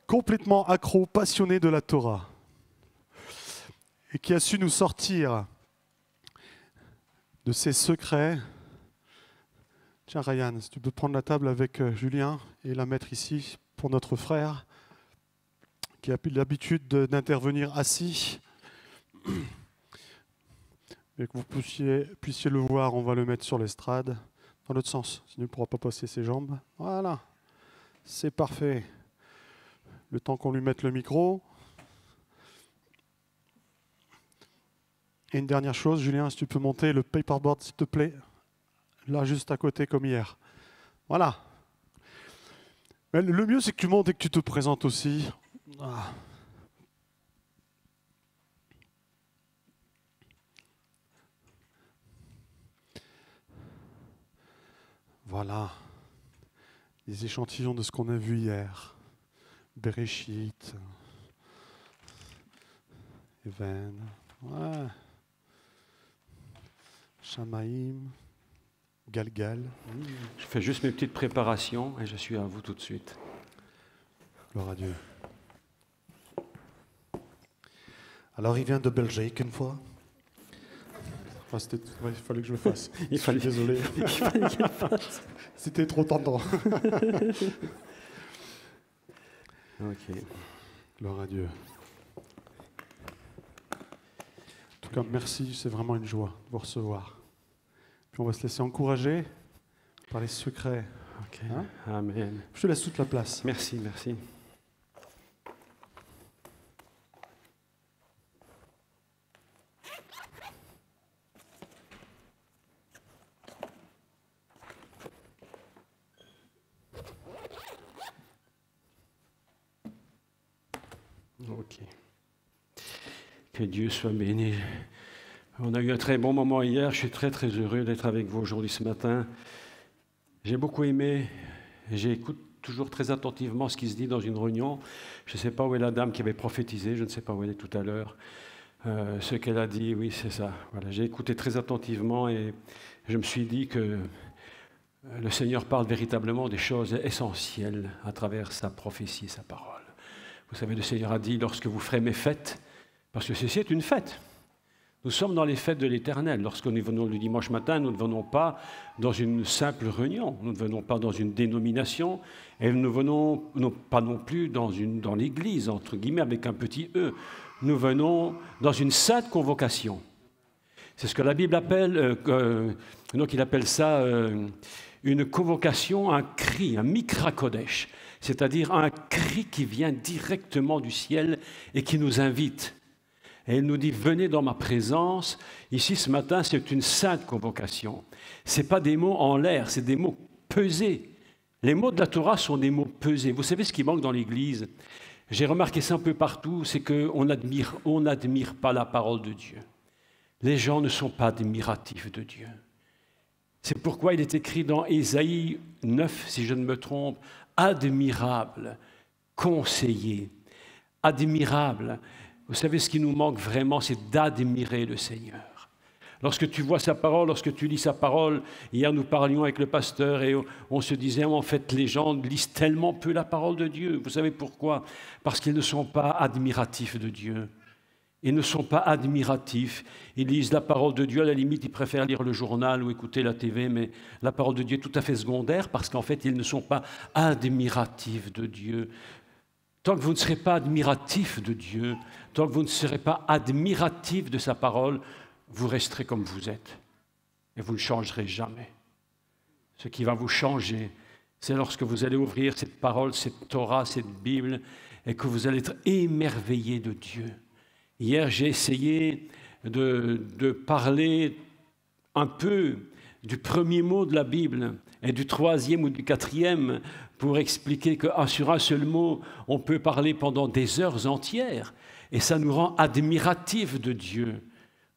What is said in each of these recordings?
complètement accro, passionné de la Torah, et qui a su nous sortir de ses secrets. Tiens, Ryan, si tu peux prendre la table avec Julien et la mettre ici pour notre frère, qui a l'habitude d'intervenir assis. Et que vous puissiez le voir, on va le mettre sur l'estrade, dans l'autre sens, sinon il ne pourra pas passer ses jambes. Voilà, c'est parfait. Le temps qu'on lui mette le micro. Et une dernière chose, Julien, si tu peux monter le paperboard, s'il te plaît, là, juste à côté, comme hier. Voilà. Mais le mieux, c'est que tu montes et que tu te présentes aussi. Ah. Voilà. Les échantillons de ce qu'on a vu hier. Bereshit, Even, ouais. Shamaïm, Galgal. Je fais juste mes petites préparations et je suis à vous tout de suite. Gloire à Dieu. Alors, il vient de Belgique une fois. Enfin, il fallait que je le fasse. Je suis désolé. Il fallait qu'il le fasse. C'était trop tendant. Ok. Gloire à Dieu. En tout cas, merci, c'est vraiment une joie de vous recevoir. Puis on va se laisser encourager par les secrets. Ok. Hein? Amen. Je te laisse toute la place. Merci, merci. Ok. Que Dieu soit béni. On a eu un très bon moment hier. Je suis très, très heureux d'être avec vous aujourd'hui, ce matin. J'ai beaucoup aimé. J'écoute toujours très attentivement ce qui se dit dans une réunion. Je ne sais pas où est la dame qui avait prophétisé. Je ne sais pas où elle est tout à l'heure. Ce qu'elle a dit, oui, c'est ça. Voilà. J'ai écouté très attentivement et je me suis dit que le Seigneur parle véritablement des choses essentielles à travers sa prophétie, sa parole. Vous savez, le Seigneur a dit, lorsque vous ferez mes fêtes, parce que ceci est une fête. Nous sommes dans les fêtes de l'Éternel. Lorsque nous venons le dimanche matin, nous ne venons pas dans une simple réunion, nous ne venons pas dans une dénomination, et nous ne venons pas non plus dans l'Église, entre guillemets, avec un petit « e ». Nous venons dans une sainte convocation. C'est ce que la Bible appelle, donc il appelle ça une convocation, un cri, un mikra kodesh, c'est-à-dire un cri qui vient directement du ciel et qui nous invite. Et il nous dit, venez dans ma présence. Ici, ce matin, c'est une sainte convocation. Ce n'est pas des mots en l'air, c'est des mots pesés. Les mots de la Torah sont des mots pesés. Vous savez ce qui manque dans l'Église? J'ai remarqué ça un peu partout, c'est qu'on n'admire pas la parole de Dieu. Les gens ne sont pas admiratifs de Dieu. C'est pourquoi il est écrit dans Ésaïe 9, si je ne me trompe, admirable, conseiller, admirable. Vous savez, ce qui nous manque vraiment, c'est d'admirer le Seigneur. Lorsque tu vois sa parole, lorsque tu lis sa parole, hier nous parlions avec le pasteur et on se disait, en fait, les gens lisent tellement peu la parole de Dieu. Vous savez pourquoi? Parce qu'ils ne sont pas admiratifs de Dieu. Ils ne sont pas admiratifs. Ils lisent la parole de Dieu, à la limite, ils préfèrent lire le journal ou écouter la TV, mais la parole de Dieu est tout à fait secondaire parce qu'en fait, ils ne sont pas admiratifs de Dieu. Tant que vous ne serez pas admiratif de Dieu, tant que vous ne serez pas admiratif de sa parole, vous resterez comme vous êtes et vous ne changerez jamais. Ce qui va vous changer, c'est lorsque vous allez ouvrir cette parole, cette Torah, cette Bible, et que vous allez être émerveillé de Dieu. Hier, j'ai essayé de parler un peu du premier mot de la Bible et du troisième ou du quatrième pour expliquer que sur un seul mot, on peut parler pendant des heures entières et ça nous rend admiratifs de Dieu.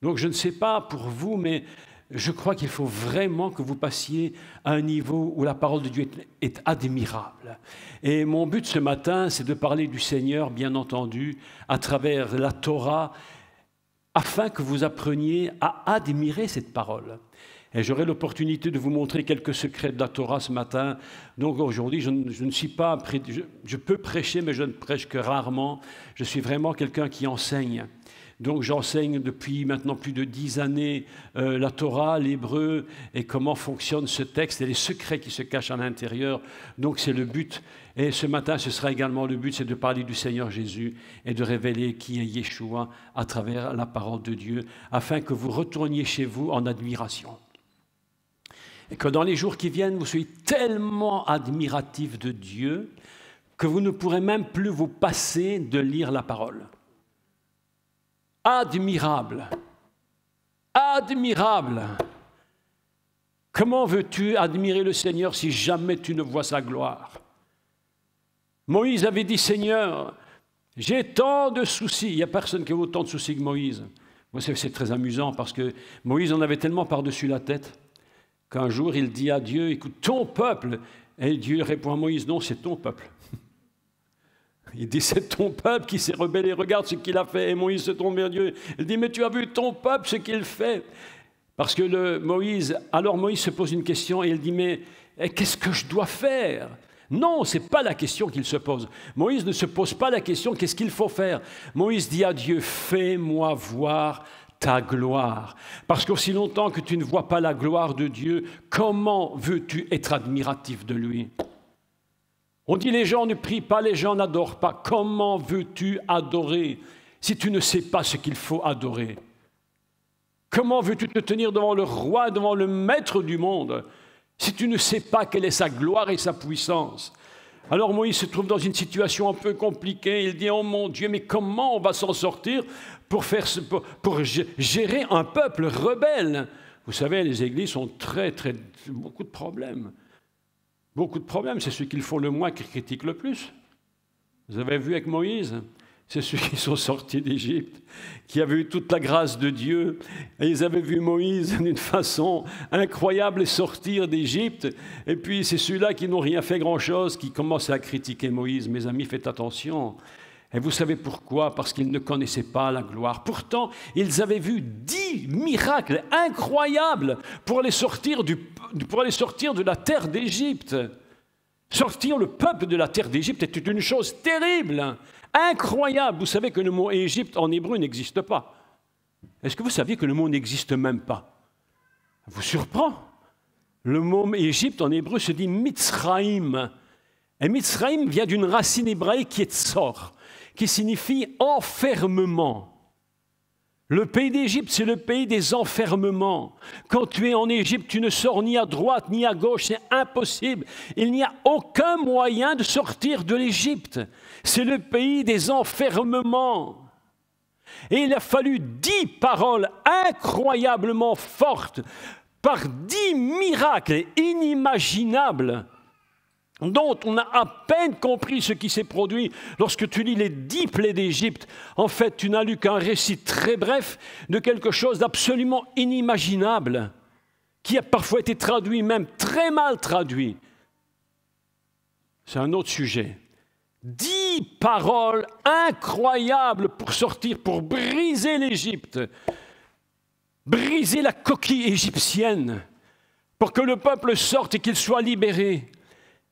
Donc je ne sais pas pour vous, mais je crois qu'il faut vraiment que vous passiez à un niveau où la parole de Dieu est admirable. Et mon but ce matin, c'est de parler du Seigneur, bien entendu, à travers la Torah, afin que vous appreniez à admirer cette parole. Et j'aurai l'opportunité de vous montrer quelques secrets de la Torah ce matin. Donc aujourd'hui, je ne suis pas... Je peux prêcher, mais je ne prêche que rarement. Je suis vraiment quelqu'un qui enseigne. Donc j'enseigne depuis maintenant plus de 10 années la Torah, l'hébreu, et comment fonctionne ce texte et les secrets qui se cachent à l'intérieur. Donc c'est le but. Et ce matin, ce sera également le but, c'est de parler du Seigneur Jésus et de révéler qui est Yeshua à travers la parole de Dieu, afin que vous retourniez chez vous en admiration. Et que dans les jours qui viennent, vous soyez tellement admiratifs de Dieu que vous ne pourrez même plus vous passer de lire la parole. Admirable. Admirable. Comment veux-tu admirer le Seigneur si jamais tu ne vois sa gloire? Moïse avait dit, Seigneur, j'ai tant de soucis. Il n'y a personne qui a autant de soucis que Moïse. Moi, c'est très amusant parce que Moïse en avait tellement par-dessus la tête qu'un jour, il dit à Dieu, écoute, ton peuple. Et Dieu répond à Moïse, non, c'est ton peuple. Il dit, c'est ton peuple qui s'est rebellé, regarde ce qu'il a fait. Et Moïse se tourne vers Dieu. Il dit, mais tu as vu ton peuple, ce qu'il fait. Parce que alors Moïse se pose une question et il dit, mais qu'est-ce que je dois faire? Non, ce n'est pas la question qu'il se pose. Moïse ne se pose pas la question, qu'est-ce qu'il faut faire? Moïse dit à Dieu, fais-moi voir ta gloire. Parce qu'aussi longtemps que tu ne vois pas la gloire de Dieu, comment veux-tu être admiratif de lui? On dit les gens ne prient pas, les gens n'adorent pas. Comment veux-tu adorer si tu ne sais pas ce qu'il faut adorer? Comment veux-tu te tenir devant le roi, devant le maître du monde, si tu ne sais pas quelle est sa gloire et sa puissance? Alors Moïse se trouve dans une situation un peu compliquée. Il dit, oh mon Dieu, mais comment on va s'en sortir pour gérer un peuple rebelle? Vous savez, les églises ont beaucoup de problèmes. Beaucoup de problèmes, c'est ceux qui le font le moins qui critiquent le plus. Vous avez vu avec Moïse, c'est ceux qui sont sortis d'Égypte, qui avaient eu toute la grâce de Dieu, et ils avaient vu Moïse d'une façon incroyable sortir d'Égypte, et puis c'est ceux-là qui n'ont rien fait grand-chose, qui commencent à critiquer Moïse. Mes amis, faites attention. Et vous savez pourquoi? Parce qu'ils ne connaissaient pas la gloire. Pourtant, ils avaient vu 10 miracles incroyables pour les sortir de la terre d'Égypte. Sortir le peuple de la terre d'Égypte était une chose terrible, incroyable. Vous savez que le mot Égypte en hébreu n'existe pas. Est-ce que vous saviez que le mot n'existe même pas? Ça vous surprend? Le mot Égypte en hébreu se dit Mitzraïm. Et Mitzraïm vient d'une racine hébraïque qui est tsor, qui signifie enfermement. Le pays d'Égypte, c'est le pays des enfermements. Quand tu es en Égypte, tu ne sors ni à droite ni à gauche, c'est impossible. Il n'y a aucun moyen de sortir de l'Égypte. C'est le pays des enfermements. Et il a fallu 10 paroles incroyablement fortes, par 10 miracles inimaginables, dont on a à peine compris ce qui s'est produit. Lorsque tu lis les 10 plaies d'Égypte, en fait, tu n'as lu qu'un récit très bref de quelque chose d'absolument inimaginable, qui a parfois été traduit, même très mal traduit. C'est un autre sujet. 10 paroles incroyables pour sortir, pour briser l'Égypte, briser la coquille égyptienne, pour que le peuple sorte et qu'il soit libéré.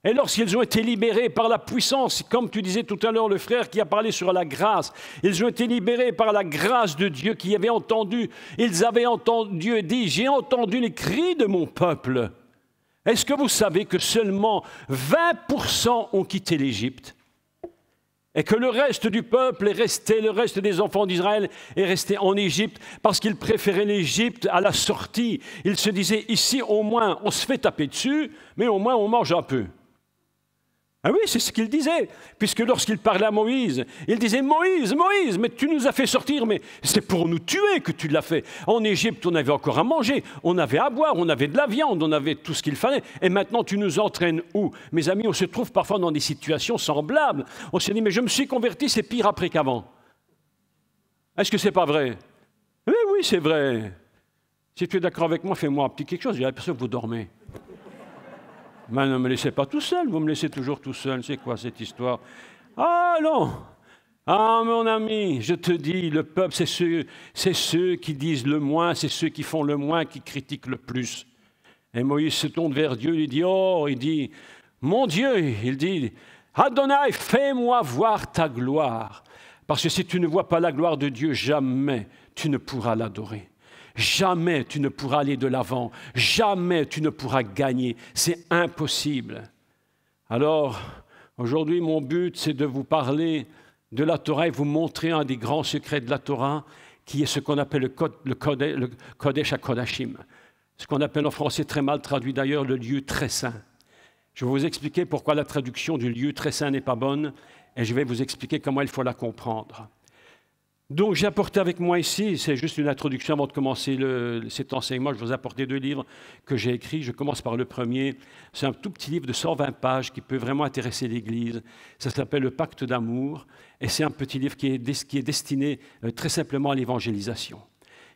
Et lorsqu'ils ont été libérés par la puissance, comme tu disais tout à l'heure, le frère qui a parlé sur la grâce, ils ont été libérés par la grâce de Dieu qui avait entendu, ils avaient entendu, Dieu dit, j'ai entendu les cris de mon peuple. Est-ce que vous savez que seulement 20% ont quitté l'Égypte? Et que le reste du peuple est resté, le reste des enfants d'Israël est resté en Égypte parce qu'ils préféraient l'Égypte à la sortie. Ils se disaient, ici au moins on se fait taper dessus, mais au moins on mange un peu. Ah oui, c'est ce qu'il disait, puisque lorsqu'il parlait à Moïse, il disait, Moïse, Moïse, mais tu nous as fait sortir, mais c'est pour nous tuer que tu l'as fait. En Égypte, on avait encore à manger, on avait à boire, on avait de la viande, on avait tout ce qu'il fallait. Et maintenant, tu nous entraînes où? Mes amis, on se trouve parfois dans des situations semblables. On se dit, mais je me suis converti, c'est pire après qu'avant. Est-ce que c'est pas vrai? Oui, oui, c'est vrai. Si tu es d'accord avec moi, fais-moi un petit quelque chose, j'ai l'impression que vous dormez. Mais ne me laissez pas tout seul, vous me laissez toujours tout seul. C'est quoi cette histoire? Ah non! Ah mon ami, je te dis, le peuple, c'est ceux qui disent le moins, c'est ceux qui font le moins, qui critiquent le plus. Et Moïse se tourne vers Dieu, il dit, mon Dieu, il dit, Adonai, fais-moi voir ta gloire. Parce que si tu ne vois pas la gloire de Dieu, jamais tu ne pourras l'adorer. Jamais tu ne pourras aller de l'avant. Jamais tu ne pourras gagner. C'est impossible. Alors, aujourd'hui, mon but, c'est de vous parler de la Torah et vous montrer un des grands secrets de la Torah, qui est ce qu'on appelle le Kodesh HaKodashim. Ce qu'on appelle en français, très mal traduit d'ailleurs, le lieu très saint. Je vais vous expliquer pourquoi la traduction du lieu très saint n'est pas bonne, et je vais vous expliquer comment il faut la comprendre. Donc, j'ai apporté avec moi ici, c'est juste une introduction avant de commencer cet enseignement, je vais vous apporter 2 livres que j'ai écrits. Je commence par le premier. C'est un tout petit livre de 120 pages qui peut vraiment intéresser l'Église. Ça s'appelle « Le pacte d'amour » et c'est un petit livre qui est destiné très simplement à l'évangélisation.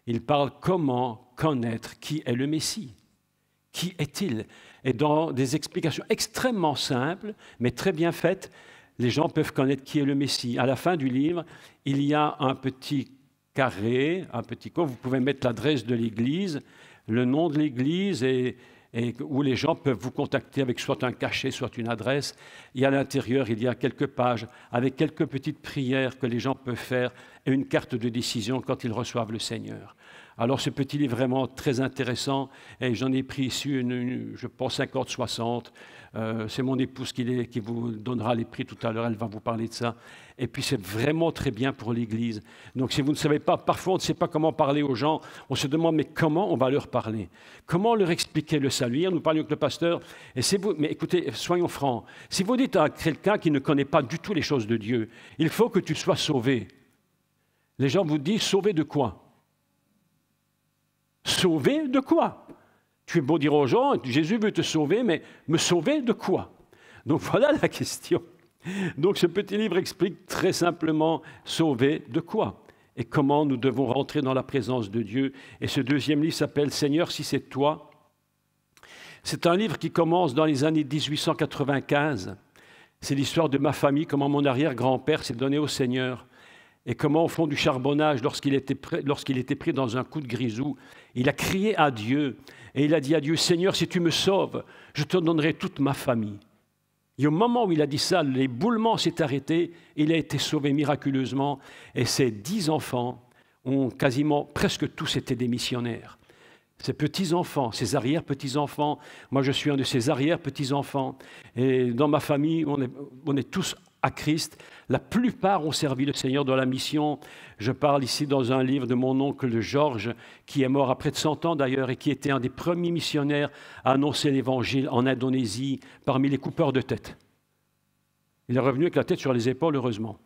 Il parle comment connaître qui est le Messie. Qui est-il? Et dans des explications extrêmement simples, mais très bien faites, les gens peuvent connaître qui est le Messie. À la fin du livre, il y a un petit carré, un petit coin, vous pouvez mettre l'adresse de l'Église, le nom de l'Église, et où les gens peuvent vous contacter avec soit un cachet, soit une adresse. Et à l'intérieur, il y a quelques pages avec quelques petites prières que les gens peuvent faire et une carte de décision quand ils reçoivent le Seigneur. Alors ce petit livre est vraiment très intéressant et j'en ai pris ici, je pense, 50, 60. C'est mon épouse qui vous donnera les prix tout à l'heure, elle va vous parler de ça. Et puis c'est vraiment très bien pour l'Église. Donc si vous ne savez pas, parfois on ne sait pas comment parler aux gens, on se demande mais comment on va leur parler? Comment leur expliquer le salut? Hier, nous parlions avec le pasteur, mais écoutez, soyons francs, si vous dites à quelqu'un qui ne connaît pas du tout les choses de Dieu, il faut que tu sois sauvé. Les gens vous disent sauvé de quoi? Sauvé de quoi? Tu es beau dire aux gens, Jésus veut te sauver, mais me sauver de quoi? Donc voilà la question. Donc ce petit livre explique très simplement sauver de quoi et comment nous devons rentrer dans la présence de Dieu. Et ce deuxième livre s'appelle Seigneur, si c'est toi. C'est un livre qui commence dans les années 1895. C'est l'histoire de ma famille, comment mon arrière-grand-père s'est donné au Seigneur. Et comment, au fond du charbonnage, lorsqu'il était pris dans un coup de grisou, il a crié à Dieu, et il a dit à Dieu, « Seigneur, si tu me sauves, je te donnerai toute ma famille. » Et au moment où il a dit ça, l'éboulement s'est arrêté, il a été sauvé miraculeusement, et ses 10 enfants ont presque tous été des missionnaires. Ses petits-enfants, ses arrière-petits-enfants, moi je suis un de ses arrière-petits-enfants, et dans ma famille, on est tous à Christ. La plupart ont servi le Seigneur dans la mission. Je parle ici dans un livre de mon oncle Georges, qui est mort à près de 100 ans d'ailleurs, et qui était un des premiers missionnaires à annoncer l'Évangile en Indonésie, parmi les coupeurs de tête. Il est revenu avec la tête sur les épaules, heureusement.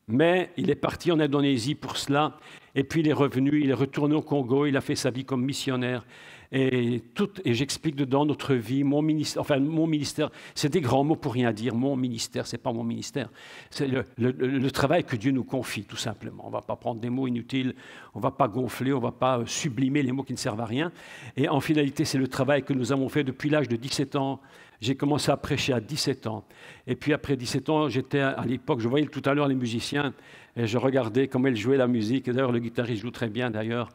Mais il est parti en Indonésie pour cela, et puis il est revenu, il est retourné au Congo, il a fait sa vie comme missionnaire. Et j'explique dedans notre vie, mon ministère, c'est des grands mots pour rien dire. Mon ministère, ce n'est pas mon ministère. C'est le travail que Dieu nous confie, tout simplement. On ne va pas prendre des mots inutiles, on ne va pas gonfler, on ne va pas sublimer les mots qui ne servent à rien. Et en finalité, c'est le travail que nous avons fait depuis l'âge de 17 ans. J'ai commencé à prêcher à 17 ans. Et puis après 17 ans, j'étais à l'époque, je voyais tout à l'heure les musiciens, et je regardais comment ils jouaient la musique. Et d'ailleurs, le guitariste joue très bien, d'ailleurs.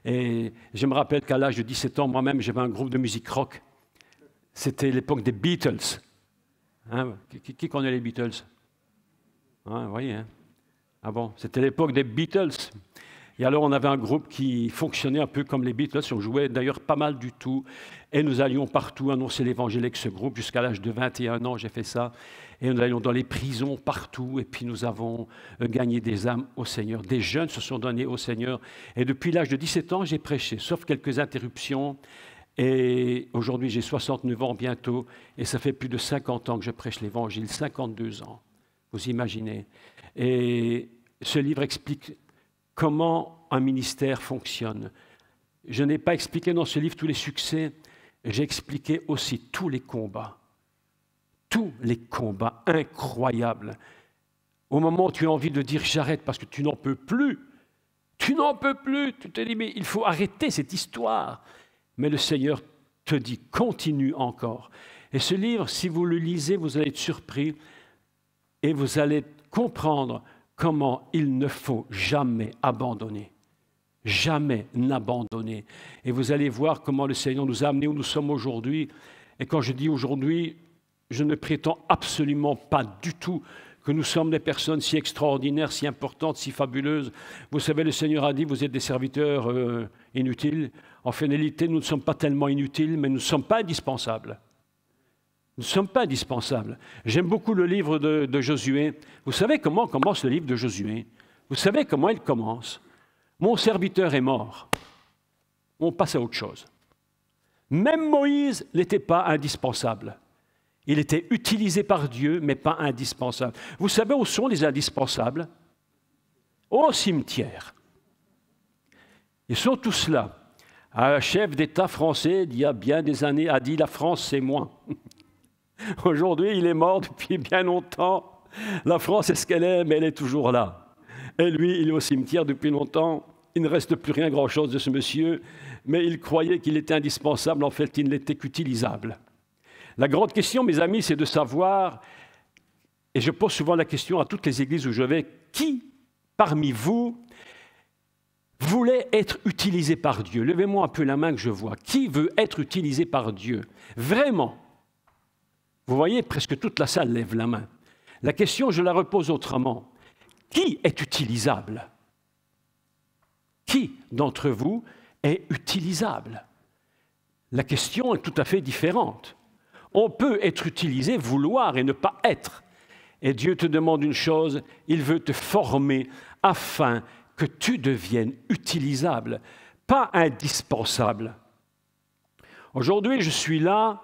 Et je me rappelle qu'à l'âge de 17 ans, moi-même, j'avais un groupe de musique rock. C'était l'époque des Beatles. Hein, qui connaît les Beatles? Hein, vous voyez, hein? Ah bon, c'était l'époque des Beatles. Et alors, on avait un groupe qui fonctionnait un peu comme les Beatles. On jouait d'ailleurs pas mal du tout. Et nous allions partout annoncer l'Évangile avec ce groupe. Jusqu'à l'âge de 21 ans, j'ai fait ça. Et nous allions dans les prisons partout. Et puis, nous avons gagné des âmes au Seigneur. Des jeunes se sont donnés au Seigneur. Et depuis l'âge de 17 ans, j'ai prêché, sauf quelques interruptions. Et aujourd'hui, j'ai 69 ans bientôt. Et ça fait plus de 50 ans que je prêche l'Évangile. 52 ans. Vous imaginez. Et ce livre explique comment un ministère fonctionne. Je n'ai pas expliqué dans ce livre tous les succès, j'ai expliqué aussi tous les combats incroyables. Au moment où tu as envie de dire j'arrête parce que tu n'en peux plus, tu te dis mais il faut arrêter cette histoire. Mais le Seigneur te dit continue encore. Et ce livre, si vous le lisez, vous allez être surpris et vous allez comprendre comment il ne faut jamais abandonner. jamais n'abandonner. Et vous allez voir comment le Seigneur nous a amenés où nous sommes aujourd'hui. Et quand je dis aujourd'hui, je ne prétends absolument pas du tout que nous sommes des personnes si extraordinaires, si importantes, si fabuleuses. Vous savez, le Seigneur a dit, vous êtes des serviteurs inutiles. En finalité, nous ne sommes pas tellement inutiles, mais nous ne sommes pas indispensables. Nous ne sommes pas indispensables. J'aime beaucoup le livre de Josué. Vous savez comment commence le livre de Josué? Vous savez comment il commence? Mon serviteur est mort. On passe à autre chose. Même Moïse n'était pas indispensable. Il était utilisé par Dieu, mais pas indispensable. Vous savez où sont les indispensables? Au cimetière. Ils sont tous là. Un chef d'État français, il y a bien des années, a dit « La France, c'est moi ». Aujourd'hui, il est mort depuis bien longtemps. La France est ce qu'elle est, mais elle est toujours là. Et lui, il est au cimetière depuis longtemps. Il ne reste plus rien grand-chose de ce monsieur, mais il croyait qu'il était indispensable. En fait, il n'était qu'utilisable. La grande question, mes amis, c'est de savoir, et je pose souvent la question à toutes les églises où je vais, qui parmi vous voulait être utilisé par Dieu? Levez-moi un peu la main que je vois. Qui veut être utilisé par Dieu? Vraiment? Vous voyez, presque toute la salle lève la main. La question, je la repose autrement. Qui est utilisable? Qui d'entre vous est utilisable? La question est tout à fait différente. On peut être utilisé, vouloir et ne pas être. Et Dieu te demande une chose, il veut te former afin que tu deviennes utilisable, pas indispensable. Aujourd'hui, je suis là,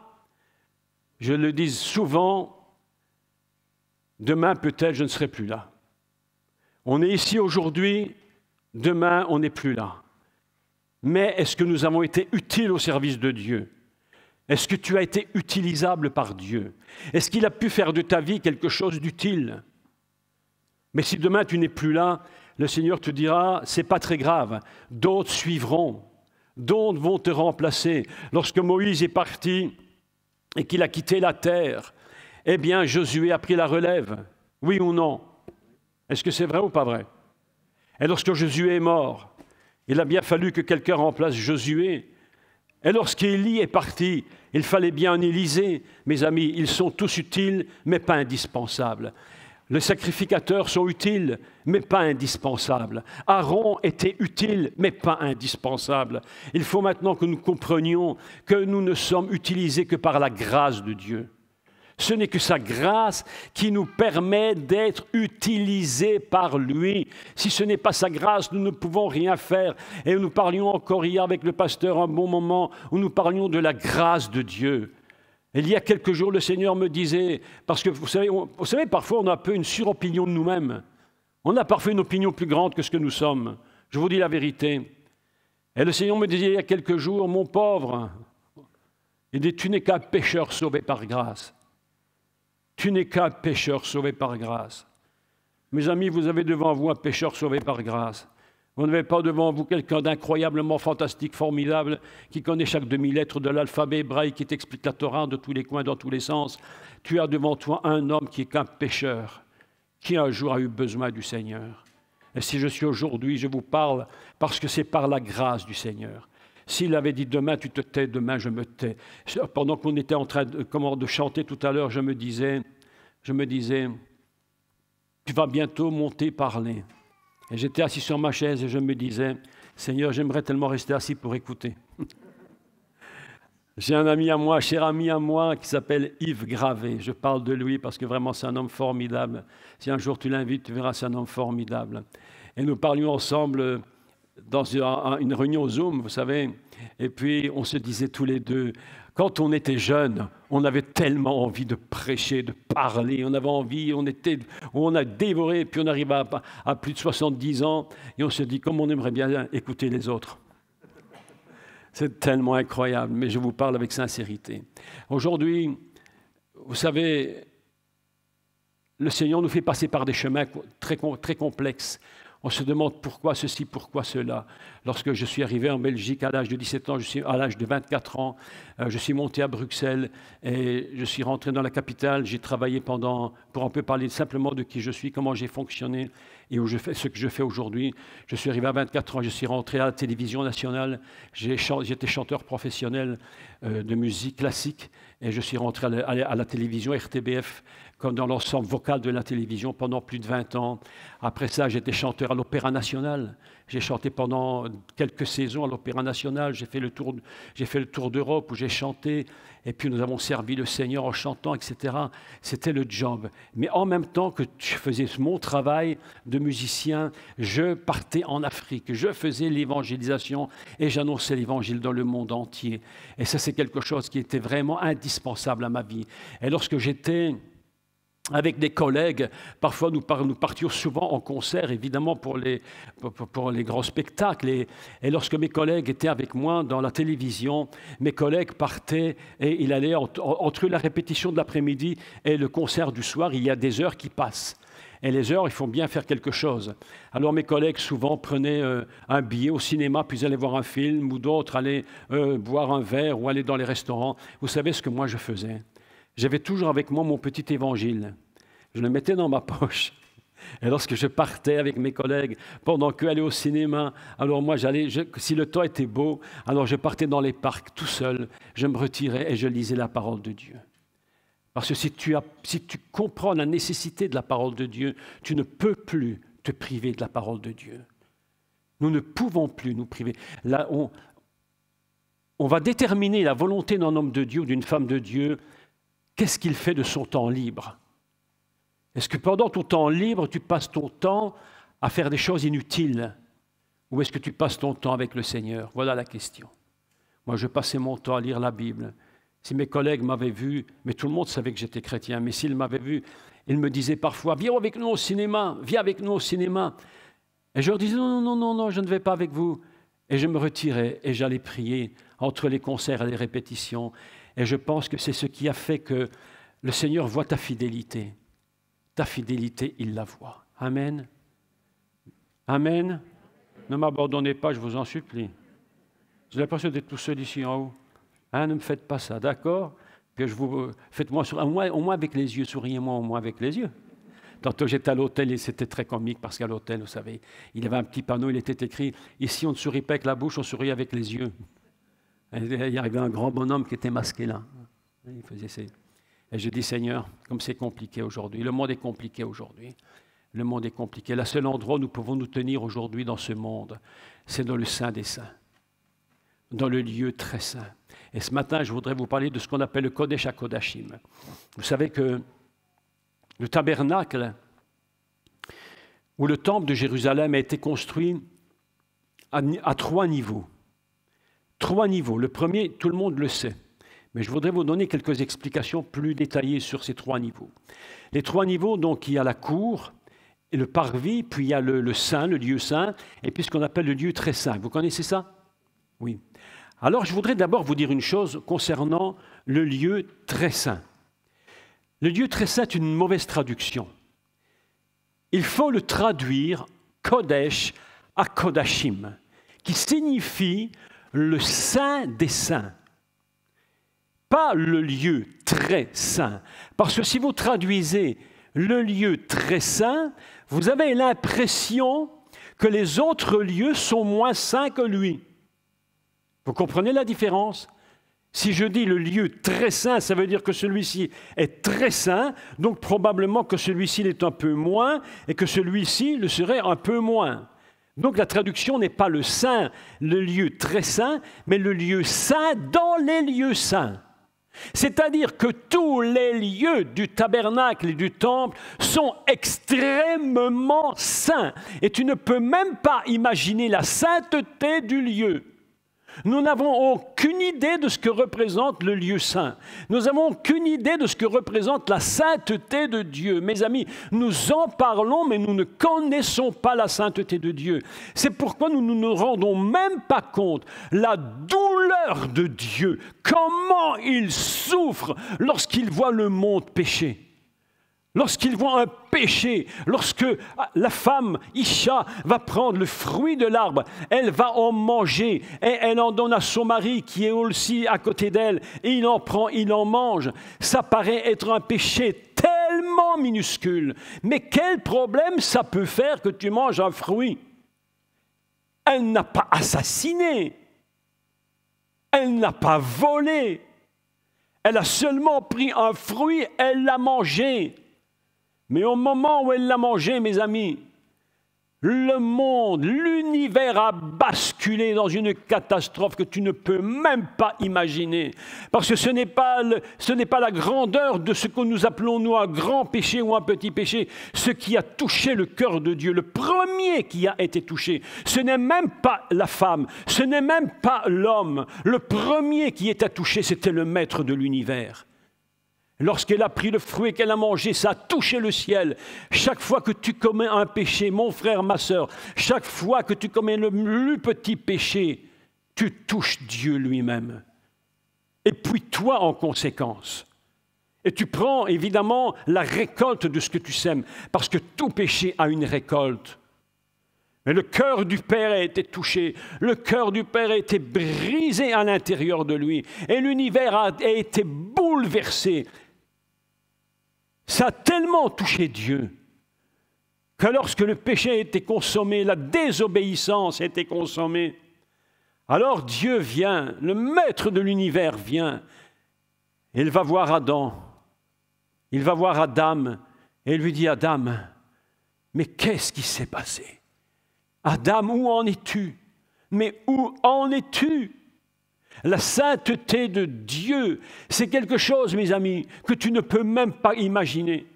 je le dis souvent, demain peut-être je ne serai plus là. On est ici aujourd'hui, demain on n'est plus là. Mais est-ce que nous avons été utiles au service de Dieu? Est-ce que tu as été utilisable par Dieu? Est-ce qu'il a pu faire de ta vie quelque chose d'utile? Mais si demain tu n'es plus là, le Seigneur te dira, c'est pas très grave, d'autres suivront, d'autres vont te remplacer. Lorsque Moïse est parti et qu'il a quitté la terre, eh bien Josué a pris la relève, oui ou non? Est-ce que c'est vrai ou pas vrai? Et lorsque Josué est mort, il a bien fallu que quelqu'un remplace Josué. Et lorsqu'Élie est parti, il fallait bien un Élisée. Mes amis, ils sont tous utiles, mais pas indispensables. Les sacrificateurs sont utiles, mais pas indispensables. Aaron était utile, mais pas indispensable. Il faut maintenant que nous comprenions que nous ne sommes utilisés que par la grâce de Dieu. Ce n'est que sa grâce qui nous permet d'être utilisés par lui. Si ce n'est pas sa grâce, nous ne pouvons rien faire. Et nous parlions encore hier avec le pasteur un bon moment où nous parlions de la grâce de Dieu. Il y a quelques jours, le Seigneur me disait, parce que vous savez, parfois on a un peu une suropinion de nous-mêmes. On a parfois une opinion plus grande que ce que nous sommes. Je vous dis la vérité. Et le Seigneur me disait il y a quelques jours, mon pauvre, il dit, tu n'es qu'un pécheur sauvé par grâce. Tu n'es qu'un pécheur sauvé par grâce. Mes amis, vous avez devant vous un pécheur sauvé par grâce. Vous n'avez pas devant vous quelqu'un d'incroyablement fantastique, formidable, qui connaît chaque demi-lettre de l'alphabet hébraïque, qui t'explique la Torah de tous les coins, dans tous les sens. Tu as devant toi un homme qui est qu'un pécheur, qui un jour a eu besoin du Seigneur. Et si je suis aujourd'hui, je vous parle parce que c'est par la grâce du Seigneur. S'il avait dit demain tu te tais, demain je me tais. Pendant qu'on était en train de chanter tout à l'heure, je me disais, tu vas bientôt monter parler. Et j'étais assis sur ma chaise et je me disais, Seigneur, j'aimerais tellement rester assis pour écouter. J'ai un ami à moi, cher ami à moi, qui s'appelle Yves Gravé. Je parle de lui parce que vraiment c'est un homme formidable. Si un jour tu l'invites, tu verras, c'est un homme formidable. Et nous parlions ensemble dans une réunion Zoom, vous savez, et puis on se disait tous les deux, quand on était jeunes, on avait tellement envie de prêcher, de parler, on avait envie, on a dévoré, puis on arrive à plus de 70 ans, et on se dit, comme on aimerait bien écouter les autres. C'est tellement incroyable, mais je vous parle avec sincérité. Aujourd'hui, vous savez, le Seigneur nous fait passer par des chemins très complexes. On se demande pourquoi ceci, pourquoi cela. Lorsque je suis arrivé en Belgique à l'âge de 17 ans, à l'âge de 24 ans, je suis monté à Bruxelles et je suis rentré dans la capitale. J'ai travaillé pour un peu parler simplement de qui je suis, comment j'ai fonctionné et où je fais ce que je fais aujourd'hui. Je suis arrivé à 24 ans, je suis rentré à la télévision nationale. J'étais chanteur professionnel de musique classique et je suis rentré à la télévision RTBF comme dans l'ensemble vocal de la télévision pendant plus de 20 ans. Après ça, j'étais chanteur à l'Opéra National. J'ai chanté pendant quelques saisons à l'Opéra National. J'ai fait le tour d'Europe où j'ai chanté. Et puis nous avons servi le Seigneur en chantant, etc. C'était le job. Mais en même temps que je faisais mon travail de musicien, je partais en Afrique. Je faisais l'évangélisation et j'annonçais l'évangile dans le monde entier. Et ça, c'est quelque chose qui était vraiment indispensable à ma vie. Et lorsque j'étais avec des collègues, parfois nous partions souvent en concert, évidemment pour les grands spectacles. Et lorsque mes collègues étaient avec moi dans la télévision, mes collègues partaient et il allait entre la répétition de l'après-midi et le concert du soir, il y a des heures qui passent. Et les heures, il faut bien faire quelque chose. Alors mes collègues souvent prenaient un billet au cinéma, puis allaient voir un film, ou d'autres allaient boire un verre ou aller dans les restaurants. Vous savez ce que moi je faisais ? J'avais toujours avec moi mon petit évangile. Je le mettais dans ma poche. Et lorsque je partais avec mes collègues, pendant qu'eux allaient au cinéma, alors moi, si le temps était beau, alors je partais dans les parcs tout seul, je me retirais et je lisais la parole de Dieu. Parce que si tu comprends la nécessité de la parole de Dieu, tu ne peux plus te priver de la parole de Dieu. Nous ne pouvons plus nous priver. Là, on va déterminer la volonté d'un homme de Dieu ou d'une femme de Dieu. Qu'est-ce qu'il fait de son temps libre? Est-ce que pendant ton temps libre, tu passes ton temps à faire des choses inutiles? Ou est-ce que tu passes ton temps avec le Seigneur? Voilà la question. Moi, je passais mon temps à lire la Bible. Si mes collègues m'avaient vu, mais tout le monde savait que j'étais chrétien, mais s'ils m'avaient vu, ils me disaient parfois, viens avec nous au cinéma, viens avec nous au cinéma. Et je leur disais, non, je ne vais pas avec vous. Et je me retirais et j'allais prier entre les concerts et les répétitions. Et je pense que c'est ce qui a fait que le Seigneur voit ta fidélité. Ta fidélité, il la voit. Amen. Amen. Ne m'abandonnez pas, je vous en supplie. J'ai l'impression d'être tout seul ici en haut. Ne me faites pas ça, d'accord? Faites-moi au moins avec les yeux, souriez-moi au moins avec les yeux. Tantôt j'étais à l'hôtel et c'était très comique parce qu'à l'hôtel, vous savez, il y avait un petit panneau, il était écrit « Ici, on ne sourit pas avec la bouche, on sourit avec les yeux ». Il y avait un grand bonhomme qui était masqué là. Il faisait ça. Et je dis, Seigneur, comme c'est compliqué aujourd'hui, le monde est compliqué aujourd'hui. Le monde est compliqué. Le seul endroit où nous pouvons nous tenir aujourd'hui dans ce monde, c'est dans le Saint des Saints, dans le lieu très saint. Et ce matin, je voudrais vous parler de ce qu'on appelle le Kodesh HaKodashim. Vous savez que le tabernacle ou le temple de Jérusalem a été construit à 3 niveaux. 3 niveaux. Le premier, tout le monde le sait. Mais je voudrais vous donner quelques explications plus détaillées sur ces 3 niveaux. Les 3 niveaux, donc, il y a la cour, et le parvis, puis il y a le saint, le lieu saint, et puis ce qu'on appelle le lieu très saint. Vous connaissez ça? Oui. Alors, je voudrais d'abord vous dire une chose concernant le lieu très saint. Le lieu très saint est une mauvaise traduction. Il faut le traduire Kodesh HaKodashim, qui signifie le saint des saints. Pas le lieu très saint. Parce que si vous traduisez le lieu très saint, vous avez l'impression que les autres lieux sont moins saints que lui. Vous comprenez la différence? Si je dis le lieu très saint, ça veut dire que celui-ci est très saint, donc probablement que celui-ci l'est un peu moins et que celui-ci le serait un peu moins. Donc la traduction n'est pas le saint, le lieu très saint, mais le lieu saint dans les lieux saints. C'est-à-dire que tous les lieux du tabernacle et du temple sont extrêmement saints. Et tu ne peux même pas imaginer la sainteté du lieu. Nous n'avons aucune idée de ce que représente le lieu saint. Nous n'avons aucune idée de ce que représente la sainteté de Dieu. Mes amis, nous en parlons, mais nous ne connaissons pas la sainteté de Dieu. C'est pourquoi nous ne nous rendons même pas compte la douleur de Dieu, comment il souffre lorsqu'il voit le monde pécher. Lorsqu'ils voient un péché, lorsque la femme, Isha, va prendre le fruit de l'arbre, elle va en manger et elle en donne à son mari qui est aussi à côté d'elle et il en prend, il en mange. Ça paraît être un péché tellement minuscule. Mais quel problème ça peut faire que tu manges un fruit? Elle n'a pas assassiné. Elle n'a pas volé. Elle a seulement pris un fruit, elle l'a mangé. Mais au moment où elle l'a mangé, mes amis, le monde, l'univers a basculé dans une catastrophe que tu ne peux même pas imaginer. Parce que ce n'est pas la grandeur de ce que nous appelons, nous, un grand péché ou un petit péché. Ce qui a touché le cœur de Dieu, le premier qui a été touché, ce n'est même pas la femme, ce n'est même pas l'homme. Le premier qui était touché, c'était le maître de l'univers. Lorsqu'elle a pris le fruit qu'elle a mangé, ça a touché le ciel. Chaque fois que tu commets un péché, mon frère, ma sœur, chaque fois que tu commets le plus petit péché, tu touches Dieu lui-même. Et puis toi en conséquence. Et tu prends évidemment la récolte de ce que tu sèmes, parce que tout péché a une récolte. Mais le cœur du Père a été touché, le cœur du Père a été brisé à l'intérieur de lui, et l'univers a été bouleversé. Ça a tellement touché Dieu que lorsque le péché a été consommé, la désobéissance a été consommée, alors Dieu vient, le maître de l'univers vient, et il va voir Adam, il va voir Adam, et il lui dit, Adam, mais qu'est-ce qui s'est passé? Adam, où en es-tu? Mais où en es-tu? La sainteté de Dieu, c'est quelque chose, mes amis, que tu ne peux même pas imaginer.